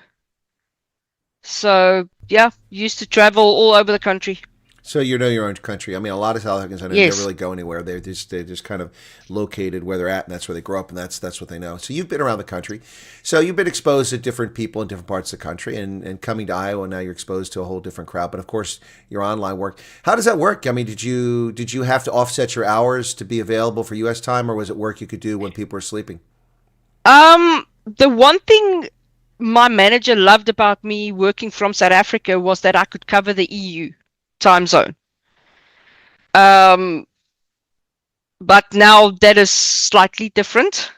So yeah, used to travel all over the country. So you know your own country. I mean, a lot of South Africans I know Yes. don't really go anywhere. They're just kind of located where they're at, and that's where they grow up, and that's what they know. So you've been around the country. So you've been exposed to different people in different parts of the country, and coming to Iowa now you're exposed to a whole different crowd. But of course, your online work. How does that work? I mean, did you have to offset your hours to be available for U.S. time, or was it work you could do when people were sleeping? The one thing my manager loved about me working from South Africa was that I could cover the EU time zone. But now that is slightly different.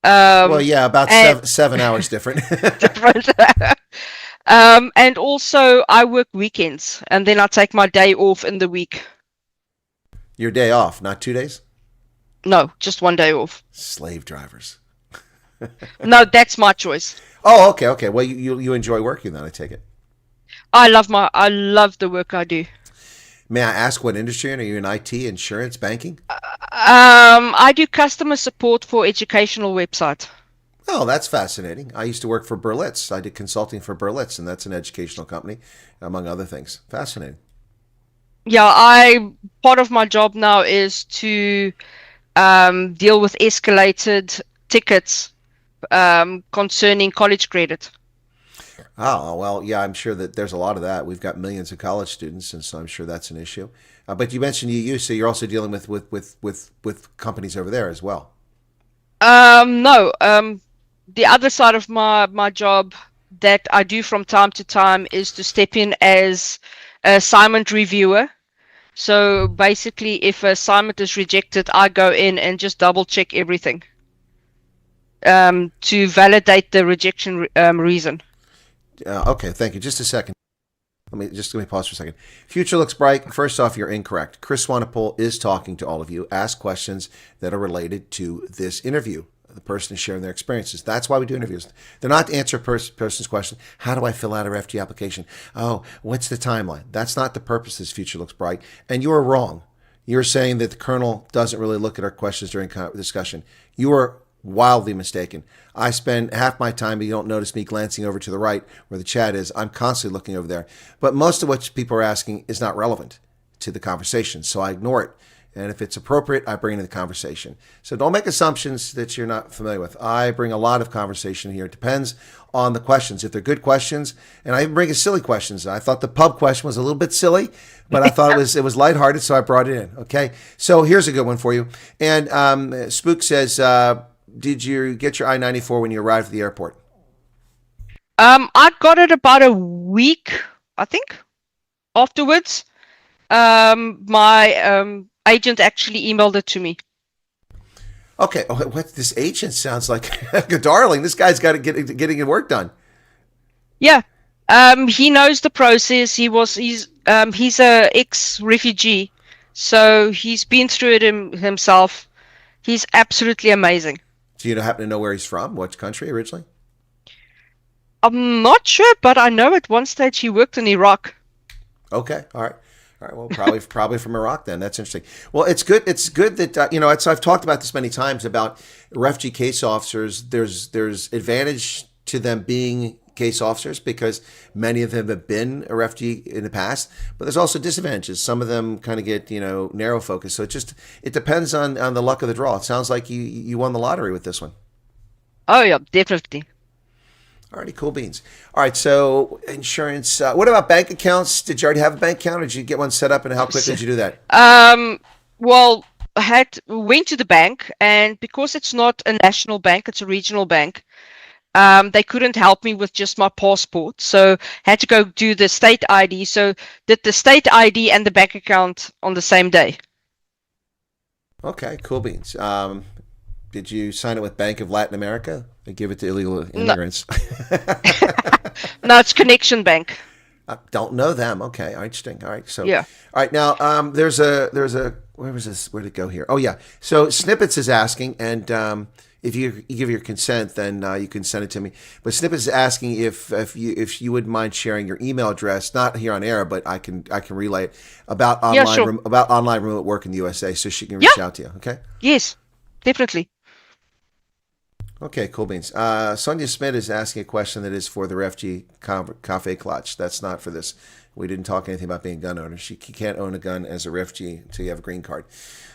Well, yeah, about and- 7 hours different. Different. And also I work weekends, and then I take my day off in the week. Your day off, not 2 days? No, just one day off. Slave drivers. No, that's my choice. Oh, okay. Well, you enjoy working then, I take it. I love the work I do. May I ask what industry? Are you in IT, insurance, banking? I do customer support for educational websites. Oh, that's fascinating. I used to work for Berlitz. I did consulting for Berlitz, and that's an educational company, among other things. Fascinating. Yeah, part of my job now is to deal with escalated tickets concerning college credit. Oh, well, yeah, I'm sure that there's a lot of that. We've got millions of college students, and so I'm sure that's an issue. But you mentioned EU, so you're also dealing with companies over there as well. No, the other side of my job that I do from time to time is to step in as an assignment reviewer. So basically, if an assignment is rejected, I go in and just double check everything to validate the rejection reason. Okay, thank you. Just a second. Let me pause for a second. Future looks bright. First off, you're incorrect. Chris Wyatt is talking to all of you. Ask questions that are related to this interview. The person is sharing their experiences. That's why we do interviews. They're not to answer a person's question. How do I fill out a refugee application? Oh, what's the timeline? That's not the purpose of this Future Looks Bright. And you are wrong. You're saying that the Colonel doesn't really look at our questions during discussion. You are wildly mistaken. I spend half my time, but you don't notice me glancing over to the right where the chat is. I'm constantly looking over there. But most of what people are asking is not relevant to the conversation, so I ignore it. And if it's appropriate, I bring it into the conversation. So don't make assumptions that you're not familiar with. I bring a lot of conversation here. It depends on the questions. If they're good questions, and I even bring silly questions. I thought the pub question was a little bit silly, but I thought it was lighthearted, so I brought it in. Okay, so here's a good one for you. And Spook says, did you get your I-94 when you arrived at the airport? I got it about a week, I think, afterwards. My agent actually emailed it to me. Okay, what this agent sounds like a darling. This guy's got to getting work done. Yeah, he knows the process. He's a ex-refugee, so he's been through it himself. He's absolutely amazing. Do you happen to know where he's from? What country originally? I'm not sure, but I know at one stage he worked in Iraq. Okay, all right. All right, well, probably from Iraq then. That's interesting. Well, it's good. It's good that I've talked about this many times about refugee case officers. There's advantage to them being case officers because many of them have been a refugee in the past, but there's also disadvantages. Some of them kind of get narrow focus. So it depends on the luck of the draw. It sounds like you won the lottery with this one. Oh yeah, definitely. Alrighty, cool beans. All right, so insurance. What about bank accounts? Did you already have a bank account, or did you get one set up, and how quickly did you do that? Well, went to the bank, and because it's not a national bank, it's a regional bank. They couldn't help me with just my passport, so had to go do the state ID. So did the state ID and the bank account on the same day. Okay, cool beans. Did you sign it with Bank of Latin America? They give it to illegal immigrants. No, it's Connection Bank. I don't know them. Okay, interesting. All right, so yeah. All right, now there's a where was this? Where did it go here? Oh yeah. So Snippets is asking, and if you give your consent, then you can send it to me. But Snippets is asking if you wouldn't mind sharing your email address, not here on air, but I can relay it about online remote work in the USA, so she can reach out to you. Okay. Yes, definitely. Okay, cool beans. Sonia Smith is asking a question that is for the Refugee Cafe Clutch. That's not for this. We didn't talk anything about being a gun owner. She can't own a gun as a refugee until you have a green card.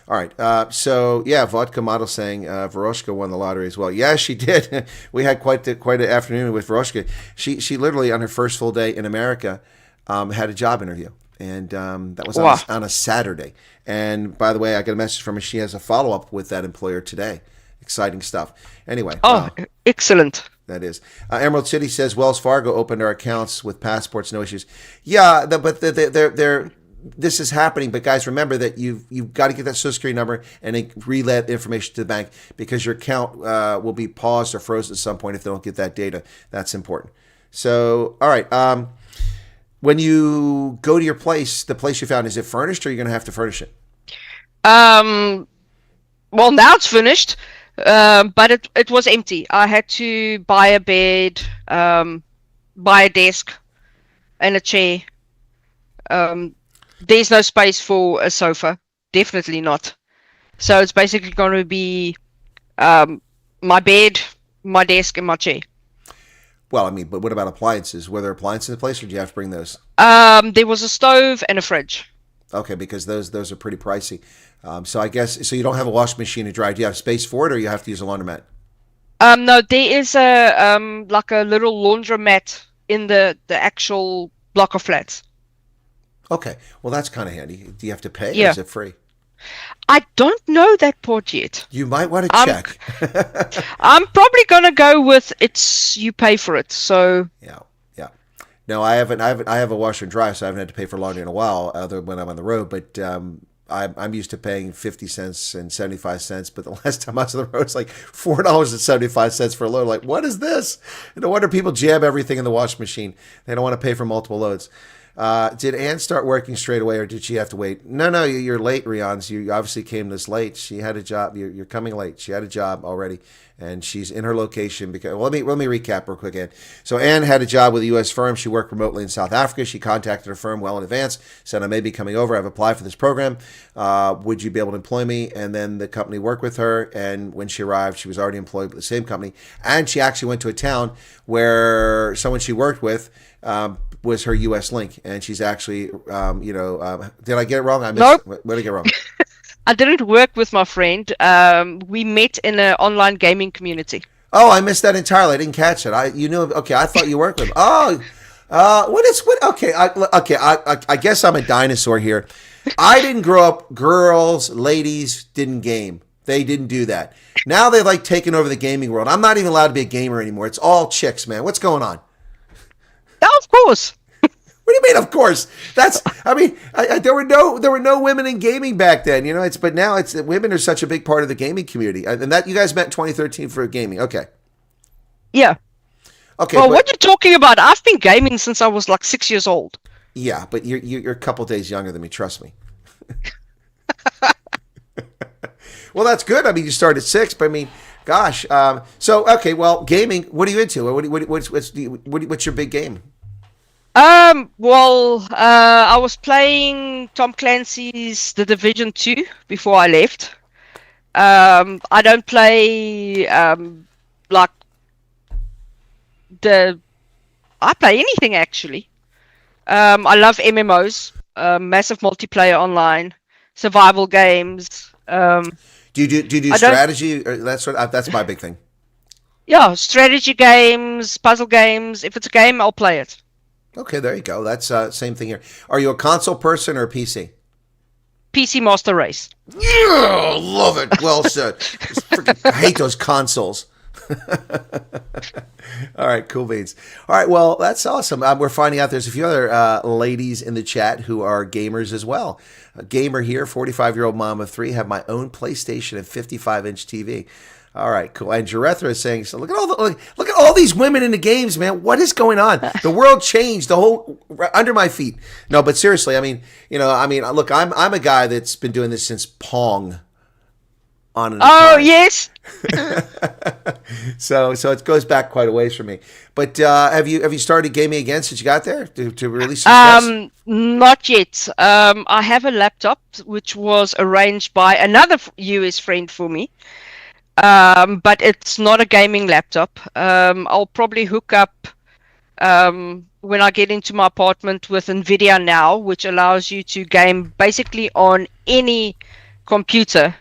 All right. So yeah, Vodka Model saying Veroshka won the lottery as well. Yeah, she did. We had quite an afternoon with Veroshka. She literally on her first full day in America had a job interview, and that was on a Saturday. And by the way, I got a message from her. She has a follow up with that employer today. Exciting stuff. Anyway. Oh, excellent. That is. Emerald City says Wells Fargo opened our accounts with passports, no issues. Yeah, but this is happening. But guys, remember that you've got to get that Social Security number and then relay that information to the bank because your account will be paused or frozen at some point if they don't get that data. That's important. So, all right. When you go to your place, the place you found, is it furnished or are you going to have to furnish it? Well, now it's finished. But it was empty. I had to buy a bed, buy a desk, and a chair. There's no space for a sofa. Definitely not. So it's basically going to be my bed, my desk, and my chair. Well, I mean, but what about appliances? Were there appliances in the place, or do you have to bring those? There was a stove and a fridge. Okay, because those are pretty pricey. So I guess you don't have a washing machine to dry. Do you have space for it, or you have to use a laundromat? No, there is a like a little laundromat in the actual block of flats. Okay, well that's kind of handy. Do you have to pay, Yeah. or is it free? I don't know that part yet. You might want to check. I'm probably gonna go with you pay for it. So Yeah. No, I have a washer and dryer, so I haven't had to pay for laundry in a while, other when I'm on the road. But I'm used to paying 50 cents and 75 cents. But the last time I was on the road, it's like $4.75 for a load. Like, what is this? No wonder people jam everything in the washing machine. They don't want to pay for multiple loads. Did Anne start working straight away, or did she have to wait? No, you're late, Rians. You obviously came this late. She had a job. You're coming late. She had a job already, and she's in her location. Because let me recap real quick, Anne. So Anne had a job with a U.S. firm. She worked remotely in South Africa. She contacted her firm well in advance, said, I may be coming over. I've applied for this program. Would you be able to employ me? And then the company worked with her, and when she arrived, she was already employed with the same company. And she actually went to a town where someone she worked with was her U.S. link, and she's actually, did I get it wrong? Nope. What did I get wrong? I didn't work with my friend. We met in an online gaming community. Oh, I missed that entirely. I didn't catch it. Okay, I thought you worked with him. I guess I'm a dinosaur here. I didn't grow up, girls, ladies didn't game. They didn't do that. Now they've like taken over the gaming world. I'm not even allowed to be a gamer anymore. It's all chicks, man. What's going on? Oh, of course. What do you mean? Of course. There were no women in gaming back then. But now women are such a big part of the gaming community. And that you guys met in 2013 for gaming. Okay. Yeah. Okay. Well, what are you talking about? I've been gaming since I was like 6 years old. Yeah, but you're a couple days younger than me. Trust me. Well, that's good. I mean, you started at 6, but I mean, Gosh. So okay. Well, gaming. What are you into? What's your big game? Well, I was playing Tom Clancy's The Division 2 before I left. I don't play like the I play anything actually. I love MMOs, massive multiplayer online, survival games. Do you do I don't, strategy? Or that's my big thing. yeah, strategy games, puzzle games. If it's a game, I'll play it. Okay, there you go. That's same thing here. Are you a console person or a PC? PC Master Race. Yeah, love it. Well said. I hate those consoles. All right, cool beans. All right, well, that's awesome. We're finding out there's a few other ladies in the chat who are gamers as well. A gamer here, 45-year-old mom of three, have my own PlayStation and 55-inch TV. All right, cool. And Jarethra is saying, "So look at all these women in the games, man. What is going on? The world changed. The whole under my feet." No, but seriously, I mean, look, I'm a guy that's been doing this since Pong. On an Oh, Atari. yes. So it goes back quite a ways for me. But have you started gaming again since you got there to release some stress? Not yet. I have a laptop which was arranged by another US friend for me. But it's not a gaming laptop. I'll probably hook up when I get into my apartment with NVIDIA Now, which allows you to game basically on any computer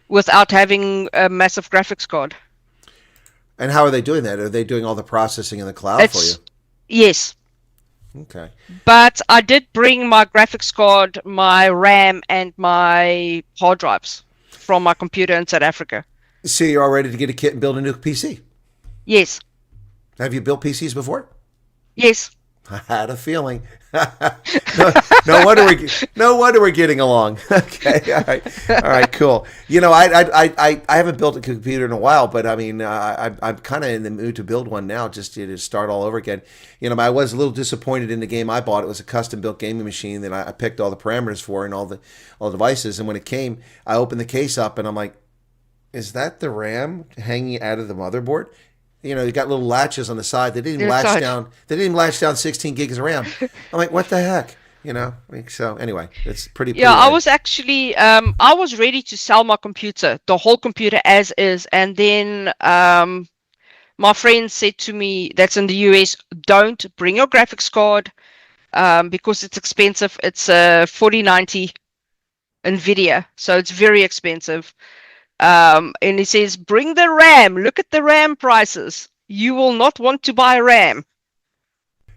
without having a massive graphics card. And how are they doing that? Are they doing all the processing in the cloud for you? Yes. Okay. But I did bring my graphics card, my RAM, and my hard drives from my computer in South Africa. So you're all ready to get a kit and build a new PC? Yes. Have you built PCs before? Yes. I had a feeling. no wonder we're getting along. Okay, all right, cool. I haven't built a computer in a while, but I mean, I'm kind of in the mood to build one now, just to start all over again. I was a little disappointed in the game I bought. It was a custom built gaming machine that I picked all the parameters for and all the devices. And when it came, I opened the case up and I'm like, is that the RAM hanging out of the motherboard? You got little latches on the side. They didn't even latch down. They didn't even latch down 16 gigs of RAM. I'm like, what the heck? So anyway, it's pretty. Yeah, I was actually, I was ready to sell my computer, the whole computer as is, and then my friend said to me, that's in the US, don't bring your graphics card because it's expensive. It's a 4090 NVIDIA, so it's very expensive. And he says, bring the RAM. Look at the RAM prices. You will not want to buy RAM.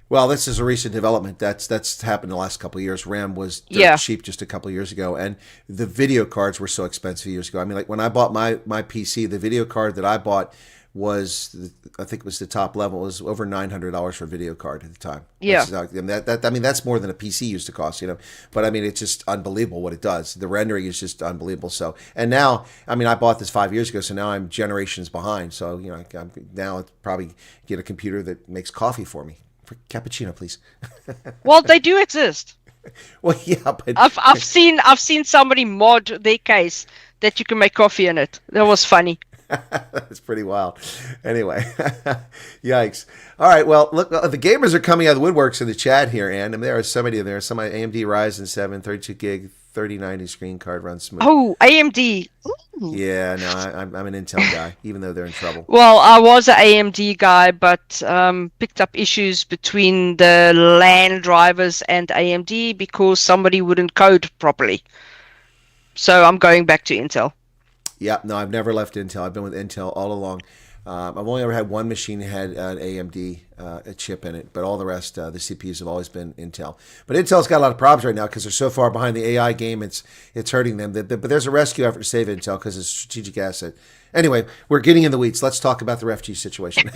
Well, this is a recent development. That's happened in the last couple of years. RAM was cheap just a couple of years ago, and the video cards were so expensive years ago. I mean, like when I bought my PC, the video card that I bought was, I think it was the top level, it was over $900 for a video card at the time. Yeah. That's more than a PC used to cost, But I mean, it's just unbelievable what it does. The rendering is just unbelievable. So, and now, I mean, I bought this 5 years ago, so now I'm generations behind. So, now I'll probably get a computer that makes coffee for me. For cappuccino, please. Well, they do exist. Well, yeah, but I've seen somebody mod their case that you can make coffee in it. That was funny. That's pretty wild. Anyway, yikes. All right, well, look, the gamers are coming out of the woodworks in the chat here, and there are so many of them. Some AMD Ryzen 7, 32 gig, 3090 screen card runs smooth. Oh, AMD. Ooh. Yeah, no, I'm an Intel guy, even though they're in trouble. Well, I was an AMD guy, but picked up issues between the LAN drivers and AMD because somebody wouldn't code properly. So I'm going back to Intel. Yeah, no, I've never left Intel. I've been with Intel all along. I've only ever had one machine that had an AMD a chip in it, but all the rest, the CPUs have always been Intel. But Intel's got a lot of problems right now because they're so far behind the AI game. It's hurting them. But there's a rescue effort to save Intel because it's a strategic asset. Anyway, we're getting in the weeds. Let's talk about the refugee situation.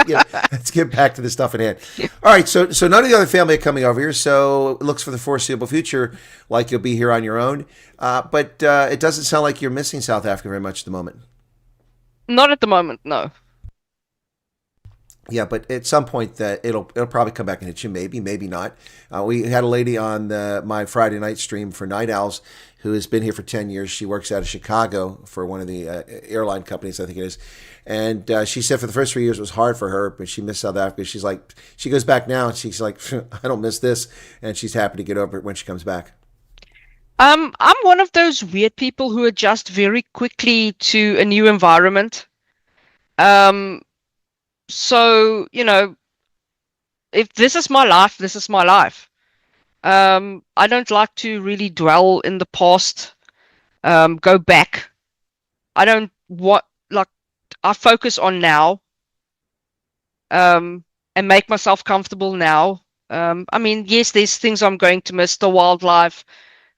Yeah, let's get back to the stuff at hand. All right, so none of the other family are coming over here, so it looks for the foreseeable future like you'll be here on your own. But it doesn't sound like you're missing South Africa very much at the moment. Not at the moment, no. Yeah, but at some point that it'll probably come back and hit you. Maybe, maybe not. We had a lady on my Friday night stream for Night Owls who has been here for 10 years. She works out of Chicago for one of the airline companies, I think it is. And she said for the first 3 years it was hard for her, but she missed South Africa. She's like, she goes back now and she's like, I don't miss this, and she's happy to get over it when she comes back. I'm one of those weird people who adjust very quickly to a new environment. So, if this is my life, this is my life. I don't like to really dwell in the past, go back. I don't I focus on now, and make myself comfortable now. I mean, yes, there's things I'm going to miss, the wildlife,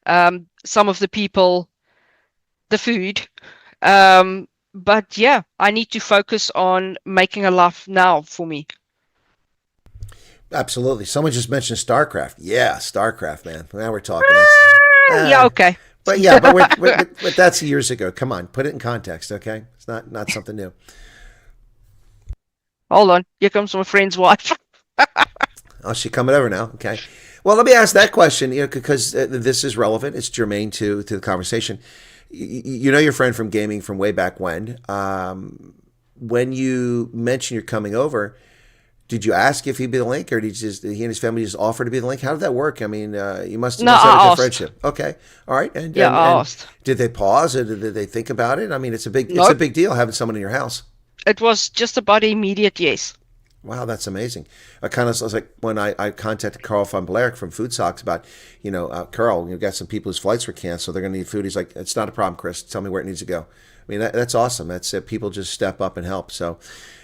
some of the people, the food. But yeah, I need to focus on making a life now for me. Absolutely. Someone just mentioned StarCraft. Yeah, StarCraft, man. Now we're talking. Yeah, okay. But yeah, but that's years ago. Come on, put it in context, okay? It's not something new. Hold on. Here comes my friend's wife. Oh, she coming over now. Okay. Well, let me ask that question, because this is relevant. It's germane to the conversation. You know your friend from gaming from way back when. When you mentioned you're coming over, did you ask if he'd be the link, or did he and his family just offer to be the link? How did that work? I mean, you must have a good friendship. Okay, all right. And I asked. Did they pause, or did they think about it? I mean, it's a big deal having someone in your house. It was just about immediate yes. Wow, that's amazing. I was like when I contacted Carl van Blerk from Food Socks about, Carl, you've got some people whose flights were canceled. They're going to need food. He's like, it's not a problem, Chris. Tell me where it needs to go. I mean, that's awesome. That's people just step up and help. So,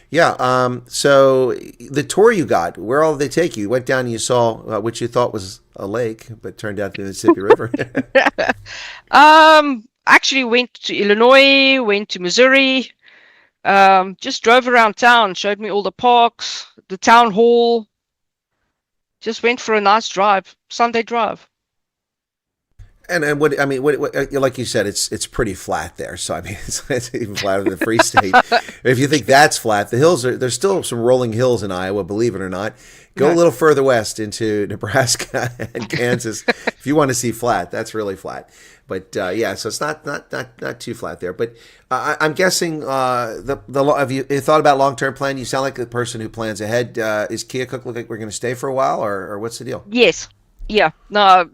yeah. So the tour you got, where all did they take you? You went down and you saw what you thought was a lake, but turned out to be the Mississippi River. Actually went to Illinois, went to Missouri. Just drove around town, showed me all the parks, the town hall. Just went for a nice drive, Sunday drive. And what I mean, what like you said, it's pretty flat there. So I mean, it's even flatter than Free State. If you think that's flat, the hills there's still some rolling hills in Iowa, believe it or not. Go a little further west into Nebraska and Kansas if you want to see flat. That's really flat. But yeah, so it's not too flat there. But I'm guessing have you thought about long-term plan? You sound like the person who plans ahead. Is Keokuk look like we're going to stay for a while, or what's the deal? Yes. Yeah. No,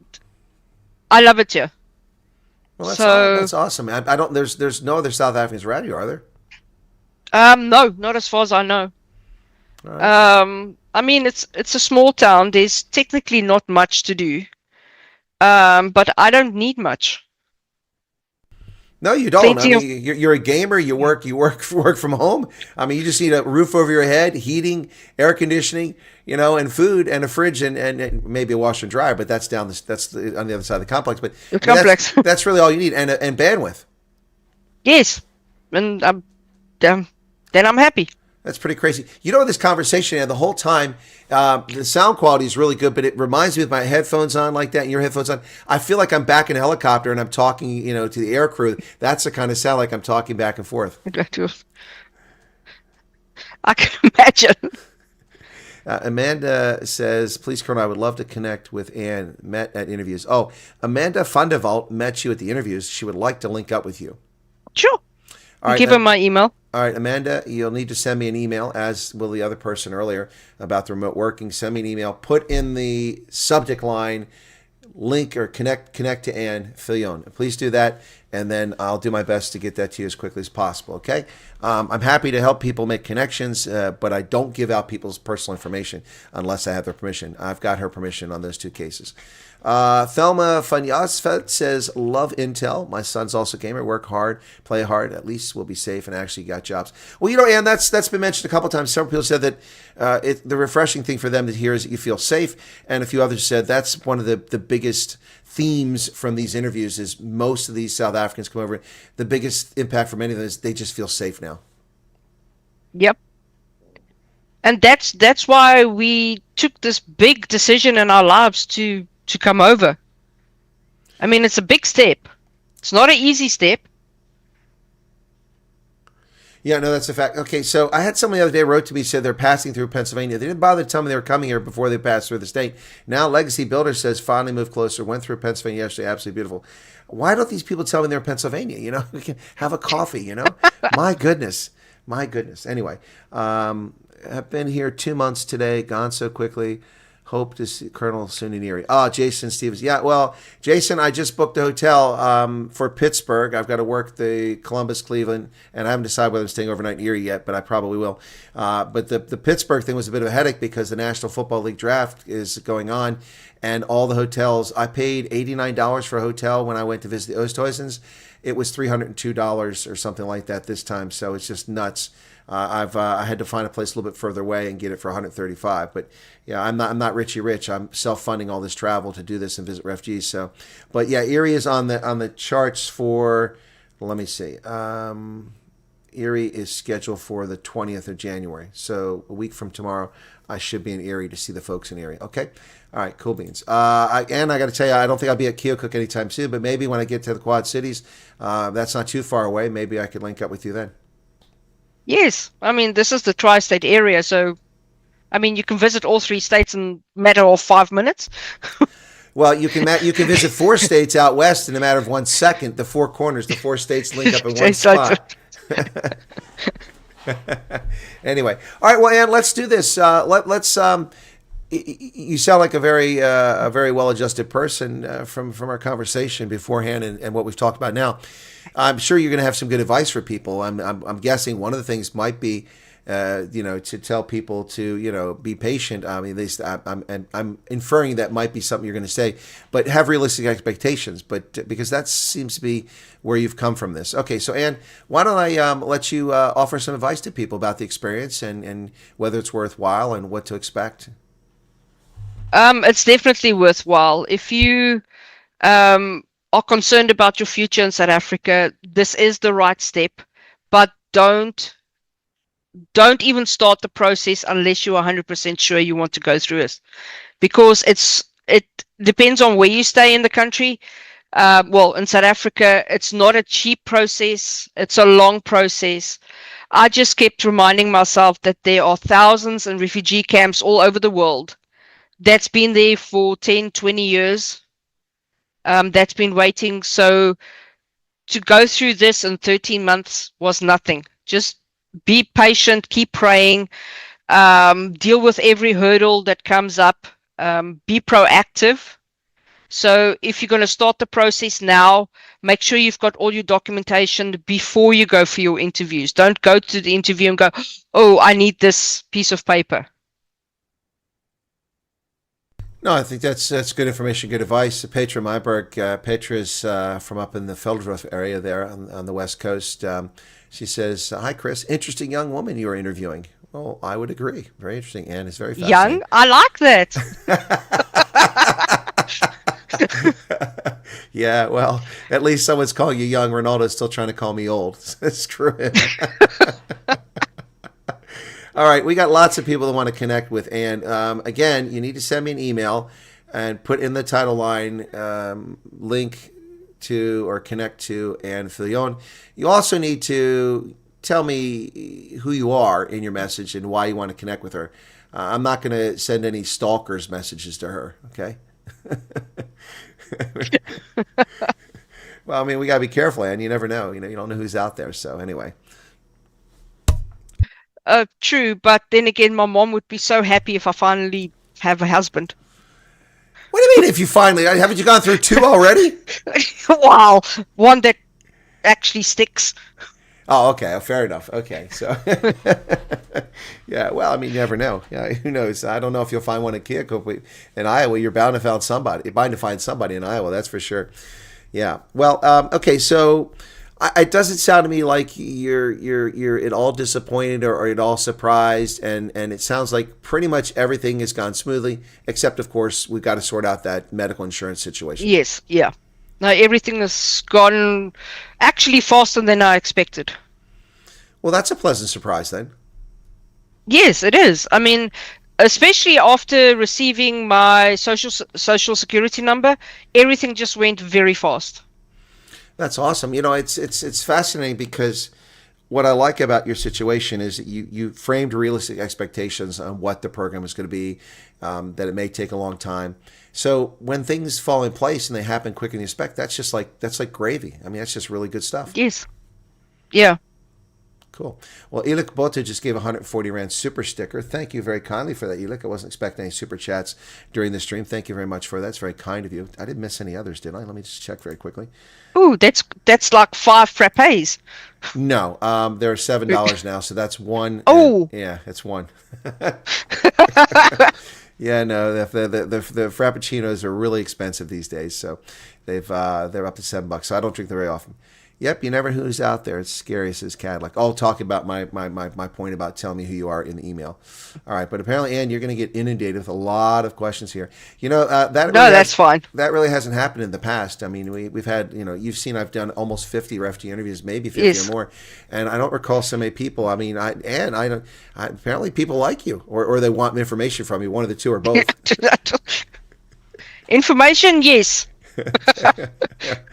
I love it here. Well, that's awesome. I don't. There's no other South Africans around you, are there? No, not as far as I know. All right. I mean, it's a small town. There's technically not much to do. But I don't need much. No, you don't. Plenty I mean, you're a gamer. You work from home. I mean, you just need a roof over your head, heating, air conditioning, and food, and a fridge, and maybe a washer and dryer. But that's on the other side of the complex. But The complex. That's really all you need, and bandwidth. Yes, and then I'm happy. That's pretty crazy. This conversation, and the whole time, the sound quality is really good, but it reminds me with my headphones on like that and your headphones on, I feel like I'm back in a helicopter and I'm talking, to the air crew. That's the kind of sound like I'm talking back and forth. I can imagine. Amanda says, please, Colonel, I would love to connect with Anne, met at interviews. Oh, Amanda Fundevalt met you at the interviews. She would like to link up with you. Sure. All right, give her my email. All right, Amanda, you'll need to send me an email, as will the other person earlier, about the remote working. Send me an email. Put in the subject line, link or connect to Anne Viljoen. Please do that, and then I'll do my best to get that to you as quickly as possible, okay? I'm happy to help people make connections, but I don't give out people's personal information unless I have their permission. I've got her permission on those two cases. Thelma Fanyasfet says, love Intel. My son's also a gamer. Work hard, play hard. At least we'll be safe and actually got jobs. Well, Ann, that's been mentioned a couple of times. Several people said that the refreshing thing for them to hear is that you feel safe. And a few others said that's one of the biggest themes from these interviews is most of these South Africans come over. The biggest impact for many of them is they just feel safe now. Yep. And that's why we took this big decision in our lives to come over. I mean, it's a big step. It's not an easy step. Yeah, no, that's a fact. Okay, so I had someone the other day wrote to me, said they're passing through Pennsylvania. They didn't bother to tell me they were coming here before they passed through the state. Now Legacy Builder says finally moved closer, went through Pennsylvania yesterday, absolutely beautiful. Why don't these people tell me they're in Pennsylvania? We can have a coffee, My goodness. My goodness. Anyway, I've been here 2 months today, gone so quickly. Hope to see Colonel soon in Erie. Jason Stevens. Yeah, well, Jason, I just booked a hotel for Pittsburgh. I've got to work the Columbus, Cleveland, and I haven't decided whether I'm staying overnight in Erie yet, but I probably will. But the Pittsburgh thing was a bit of a headache because the National Football League draft is going on, and all the hotels. I paid $89 for a hotel when I went to visit the Oosthuizens. It was $302 or something like that this time, so it's just nuts. I had to find a place a little bit further away and get it for $135. But yeah, I'm not Richie Rich. I'm self-funding all this travel to do this and visit refugees. So, but yeah, Erie is on the charts for. Let me see. Erie is scheduled for the 20th of January. So a week from tomorrow, I should be in Erie to see the folks in Erie. Okay. All right, cool beans. And I got to tell you, I don't think I'll be at Keokuk anytime soon, but maybe when I get to the Quad Cities, that's not too far away. Maybe I could link up with you then. Yes, I mean, this is the tri-state area, so I mean, you can visit all 3 states in a matter of 5 minutes. Well, you can visit 4 states out west in a matter of 1 second. The 4 corners, the 4 states link up in one spot. Anyway, all right. Well, Ann, let's do this. Let's. You sound like a very well-adjusted person from our conversation beforehand and what we've talked about now. I'm sure you're going to have some good advice for people. I'm guessing one of the things might be, to tell people to, be patient. I mean, I'm inferring that might be something you're going to say, but have realistic expectations. But because that seems to be where you've come from this. Okay, so Ann, why don't I let you offer some advice to people about the experience and whether it's worthwhile and what to expect. It's definitely worthwhile. If you are concerned about your future in South Africa, this is the right step, but don't even start the process unless you're 100% sure you want to go through it, because it depends on where you stay in the country. Well, in South Africa, it's not a cheap process. It's a long process. I just kept reminding myself that there are thousands in refugee camps all over the world that's been there for 10, 20 years. That's been waiting. So to go through this in 13 months was nothing. Just be patient, keep praying, deal with every hurdle that comes up, be proactive. So if you're going to start the process now, make sure you've got all your documentation before you go for your interviews. Don't go to the interview and go, oh, I need this piece of paper. No, I think that's good information, good advice. Petra Myberg, Petra's from up in the Veldruf area there on the West Coast. She says, hi, Chris. Interesting young woman you are interviewing. Well, I would agree. Very interesting. And it's very fascinating. Young? I like that. Yeah, well, at least someone's calling you young. Ronaldo's still trying to call me old. Screw him. All right, we got lots of people that want to connect with Ann. Again, you need to send me an email and put in the title line link to or connect to Ann Viljoen. You also need to tell me who you are in your message and why you want to connect with her. I'm not going to send any stalkers messages to her, okay? Well, I mean, we got to be careful, Ann. You never know. You don't know who's out there. So anyway. True, but then again, my mom would be so happy if I finally have a husband. What do you mean if you finally? Haven't you gone through 2 already? Wow, one that actually sticks. Oh, okay. Oh, fair enough. Okay, so yeah. Well, I mean, you never know. Yeah, who knows? I don't know if you'll find one in Keokuk. In Iowa, you're bound to find somebody. You're bound to find somebody in Iowa. That's for sure. Yeah. Well, okay. So it doesn't sound to me like you're at all disappointed or at all surprised, and it sounds like pretty much everything has gone smoothly, except of course we've got to sort out that medical insurance situation. Yes. Yeah. No, everything has gone actually faster than I expected. Well, that's a pleasant surprise then. Yes, it is. I mean, especially after receiving my social security number, everything just went very fast. That's awesome. It's fascinating because what I like about your situation is that you framed realistic expectations on what the program is going to be, that it may take a long time. So when things fall in place and they happen quicker than you expect, that's like gravy. I mean, that's just really good stuff. Yes. Yeah. Cool. Well, Ilik Bota just gave 140 Rand super sticker. Thank you very kindly for that, Ilik. I wasn't expecting any super chats during the stream. Thank you very much for that. It's very kind of you. I didn't miss any others, did I? Let me just check very quickly. Ooh, that's like 5 frappes. No, they're $7 now, so that's one. Oh. Yeah, it's one. Yeah, no, the frappuccinos are really expensive these days, so they're up to $7. So I don't drink them very often. Yep, you never know who's out there. It's scary, says Cadillac. I'll talk about my point about telling me who you are in the email. All right, but apparently, Ann, you're going to get inundated with a lot of questions here. You know, that's fine. That really hasn't happened in the past. I mean, we've had, you've seen I've done almost 50 refugee interviews, maybe 50 or more, and I don't recall so many people. I mean, apparently people like you, or they want information from you, one of the two or both. Information, yes.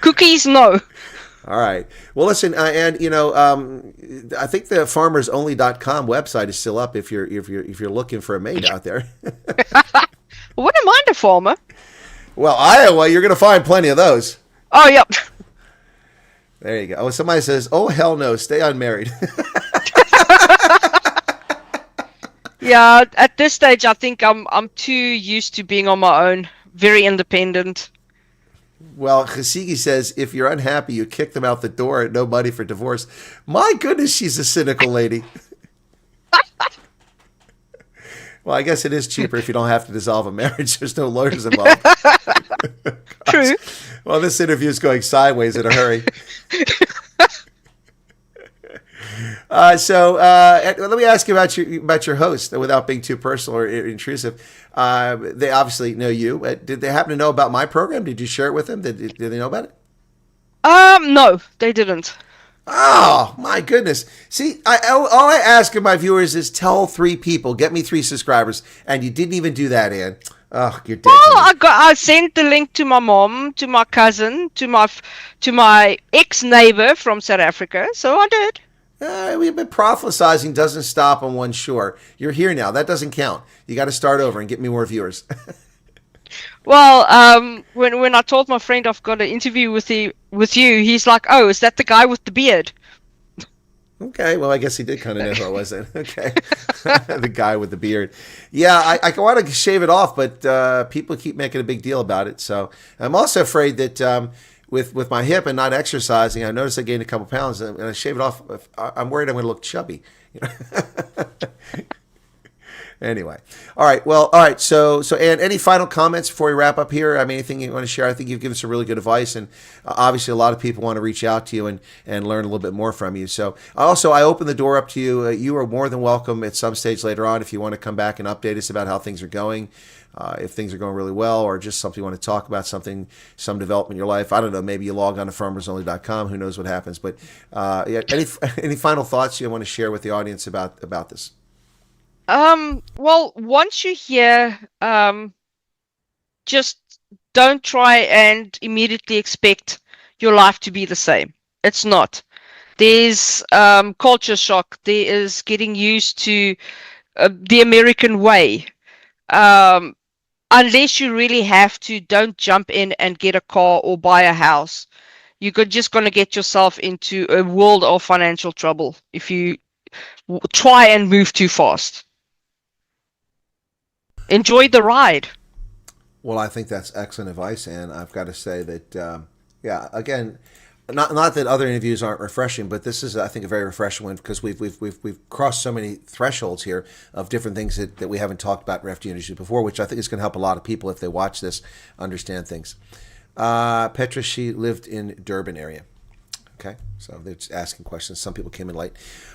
Cookies, no. All right. Well, listen, and I think the farmersonly.com website is still up if you're looking for a maid out there. Wouldn't mind a farmer. Well, Iowa, you're going to find plenty of those. Oh, yep. There you go. Oh, somebody says, "Oh hell no, stay unmarried." Yeah, at this stage, I think I'm too used to being on my own, very independent. Well, Hasigi says, if you're unhappy, you kick them out the door and no money for divorce. My goodness, she's a cynical lady. Well, I guess it is cheaper if you don't have to dissolve a marriage. There's no lawyers involved. True. Well, this interview is going sideways in a hurry. So let me ask you about your host, without being too personal or intrusive. They obviously know you. Did they happen to know about my program? Did you share it with them? Did they know about it? No, they didn't. Oh my goodness! See, all I ask of my viewers is tell 3 people, get me 3 subscribers, and you didn't even do that, Ann. Oh, you're dead. Well, I sent the link to my mom, to my cousin, to my ex-neighbor from South Africa. So I did. We've been proselytizing doesn't stop on one shore. You're here now. That doesn't count. You got to start over and get me more viewers. Well, when I told my friend I've got an interview with you, he's like, "Oh, is that the guy with the beard?" Okay, well, I guess he did kind of know who I was then. Okay, the guy with the beard. Yeah, I want to shave it off, but people keep making a big deal about it. So I'm also afraid that with my hip and not exercising, I noticed I gained a couple pounds, and I shave it off. I'm worried I'm going to look chubby. Anyway, all right. So, Ann, any final comments before we wrap up here? I mean, anything you want to share? I think you've given some really good advice, and obviously, a lot of people want to reach out to you and learn a little bit more from you. So, I open the door up to you. You are more than welcome at some stage later on if you want to come back and update us about how things are going. If things are going really well, or just something you want to talk about, some development in your life. I don't know. Maybe you log on to farmersonly.com. Who knows what happens? But yeah, any final thoughts you want to share with the audience about this? Well, once you hear, just don't try and immediately expect your life to be the same. It's not. There's culture shock. There is getting used to the American way. Unless you really have to, don't jump in and get a car or buy a house. You're just going to get yourself into a world of financial trouble if you try and move too fast. Enjoy the ride. Well, I think that's excellent advice, and I've got to say that, again, not that other interviews aren't refreshing, but this is, I think, a very refreshing one because we've crossed so many thresholds here of different things that we haven't talked about in refugee interviews before, which I think is going to help a lot of people if they watch this understand things. Petra, she lived in Durban area. Okay, so they're just asking questions. Some people came in late.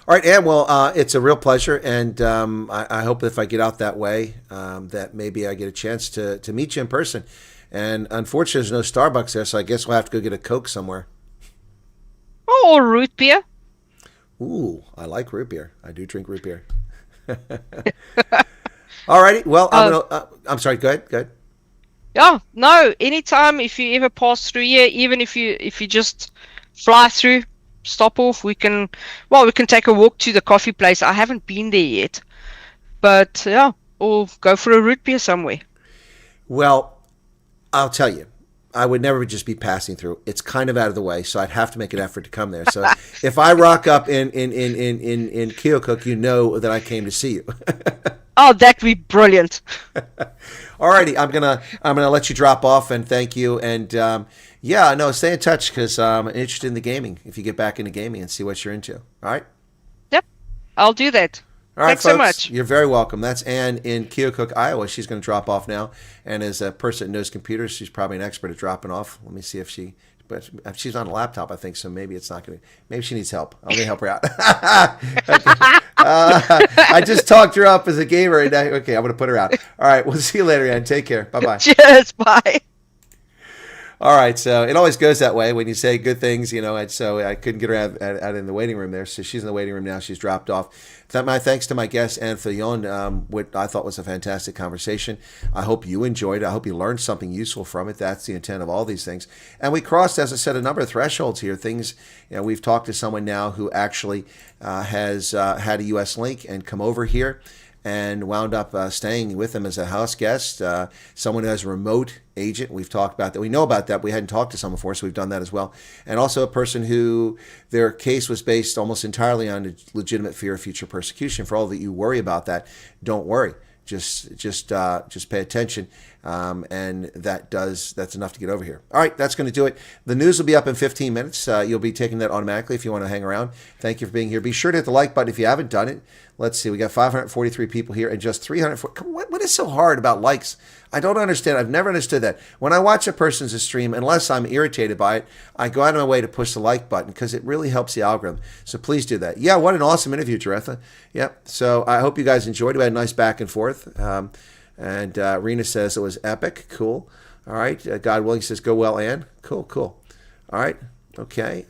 All right, Ann, well, it's a real pleasure, and I hope if I get out that way that maybe I get a chance to meet you in person. And unfortunately, there's no Starbucks there, so I guess we'll have to go get a Coke somewhere. Oh, or root beer. Ooh, I like root beer. I do drink root beer. All righty, well, I'm sorry, go ahead. Yeah, no, anytime if you ever pass through here, even if you just fly through, stop off. We can take a walk to the coffee place. I haven't been there yet, but yeah, or go for a root beer somewhere. Well, I'll tell you, I would never just be passing through. It's kind of out of the way, so I'd have to make an effort to come there. So if I rock up in Keokuk, you know that I came to see you. Oh, that'd be brilliant. Alrighty, I'm gonna let you drop off, and thank you. And yeah, no, stay in touch because I'm interested in the gaming. If you get back into gaming and see what you're into. All right. Yep, I'll do that. All right, Thanks folks, so much. you're very welcome. That's Ann in Keokuk, Iowa. She's going to drop off now. And as a person that knows computers, she's probably an expert at dropping off. Let me see if but she's on a laptop, I think, so maybe it's not going to, maybe she needs help. I'm going to help her out. I just talked her up as a gamer. And okay, I'm going to put her out. All right, we'll see you later, Ann. Take care. Bye-bye. Cheers, bye. All right, so it always goes that way when you say good things, and so I couldn't get her out in the waiting room there. So she's in the waiting room now. She's dropped off. My thanks to my guest, Ann Viljoen, what I thought was a fantastic conversation. I hope you enjoyed it. I hope you learned something useful from it. That's the intent of all these things. And we crossed, as I said, a number of thresholds here. Things, we've talked to someone now who actually has had a U.S. link and come over here and wound up staying with them as a house guest. Someone who has a remote agent. We've talked about that. We know about that. We hadn't talked to someone before, so we've done that as well. And also a person who their case was based almost entirely on a legitimate fear of future persecution. For all that you worry about that, don't worry. Just pay attention, and that's enough to get over here. All right, that's going to do it. The news will be up in 15 minutes. You'll be taking that automatically if you want to hang around. Thank you for being here. Be sure to hit the like button if you haven't done it. Let's see, we got 543 people here and just 304. What is so hard about likes? I don't understand. I've never understood that. When I watch a person's stream, unless I'm irritated by it, I go out of my way to push the like button because it really helps the algorithm. So please do that. Yeah, what an awesome interview, Jaretha. Yep. So I hope you guys enjoyed it. We had a nice back and forth. And Rena says it was epic. Cool. All right. God willing says, go well, Ann. Cool. All right. Okay.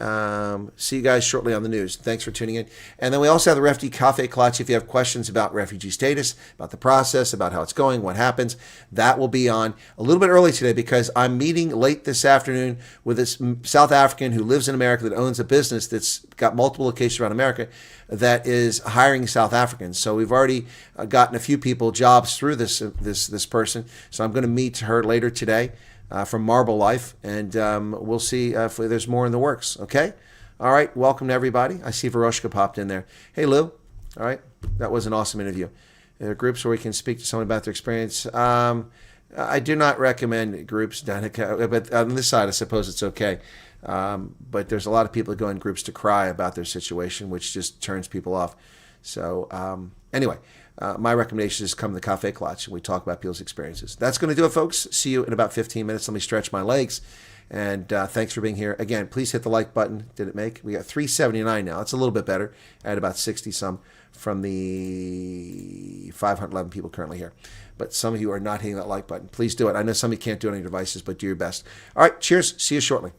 See you guys shortly on the news. Thanks for tuning in. And then we also have the Refugee Cafe Clutch. If you have questions about refugee status, about the process, about how it's going, what happens, that will be on a little bit early today because I'm meeting late this afternoon with this South African who lives in America that owns a business that's got multiple locations around America that is hiring South Africans. So we've already gotten a few people jobs through this person. So I'm going to meet her later today. From Marble Life, and we'll see if there's more in the works, okay? All right, welcome to everybody. I see Veroshka popped in there. Hey, Lou. All right, that was an awesome interview. There are groups where we can speak to someone about their experience. I do not recommend groups, Danica, but on this side, I suppose it's okay. But there's a lot of people that go in groups to cry about their situation, which just turns people off. So anyway, my recommendation is come to the Cafe Clutch and we talk about people's experiences. That's going to do it, folks. See you in about 15 minutes. Let me stretch my legs. And thanks for being here. Again, please hit the like button. Did it make? We got 379 now. It's a little bit better. I had about 60-some from the 511 people currently here. But some of you are not hitting that like button. Please do it. I know some of you can't do it on your devices, but do your best. All right, cheers. See you shortly.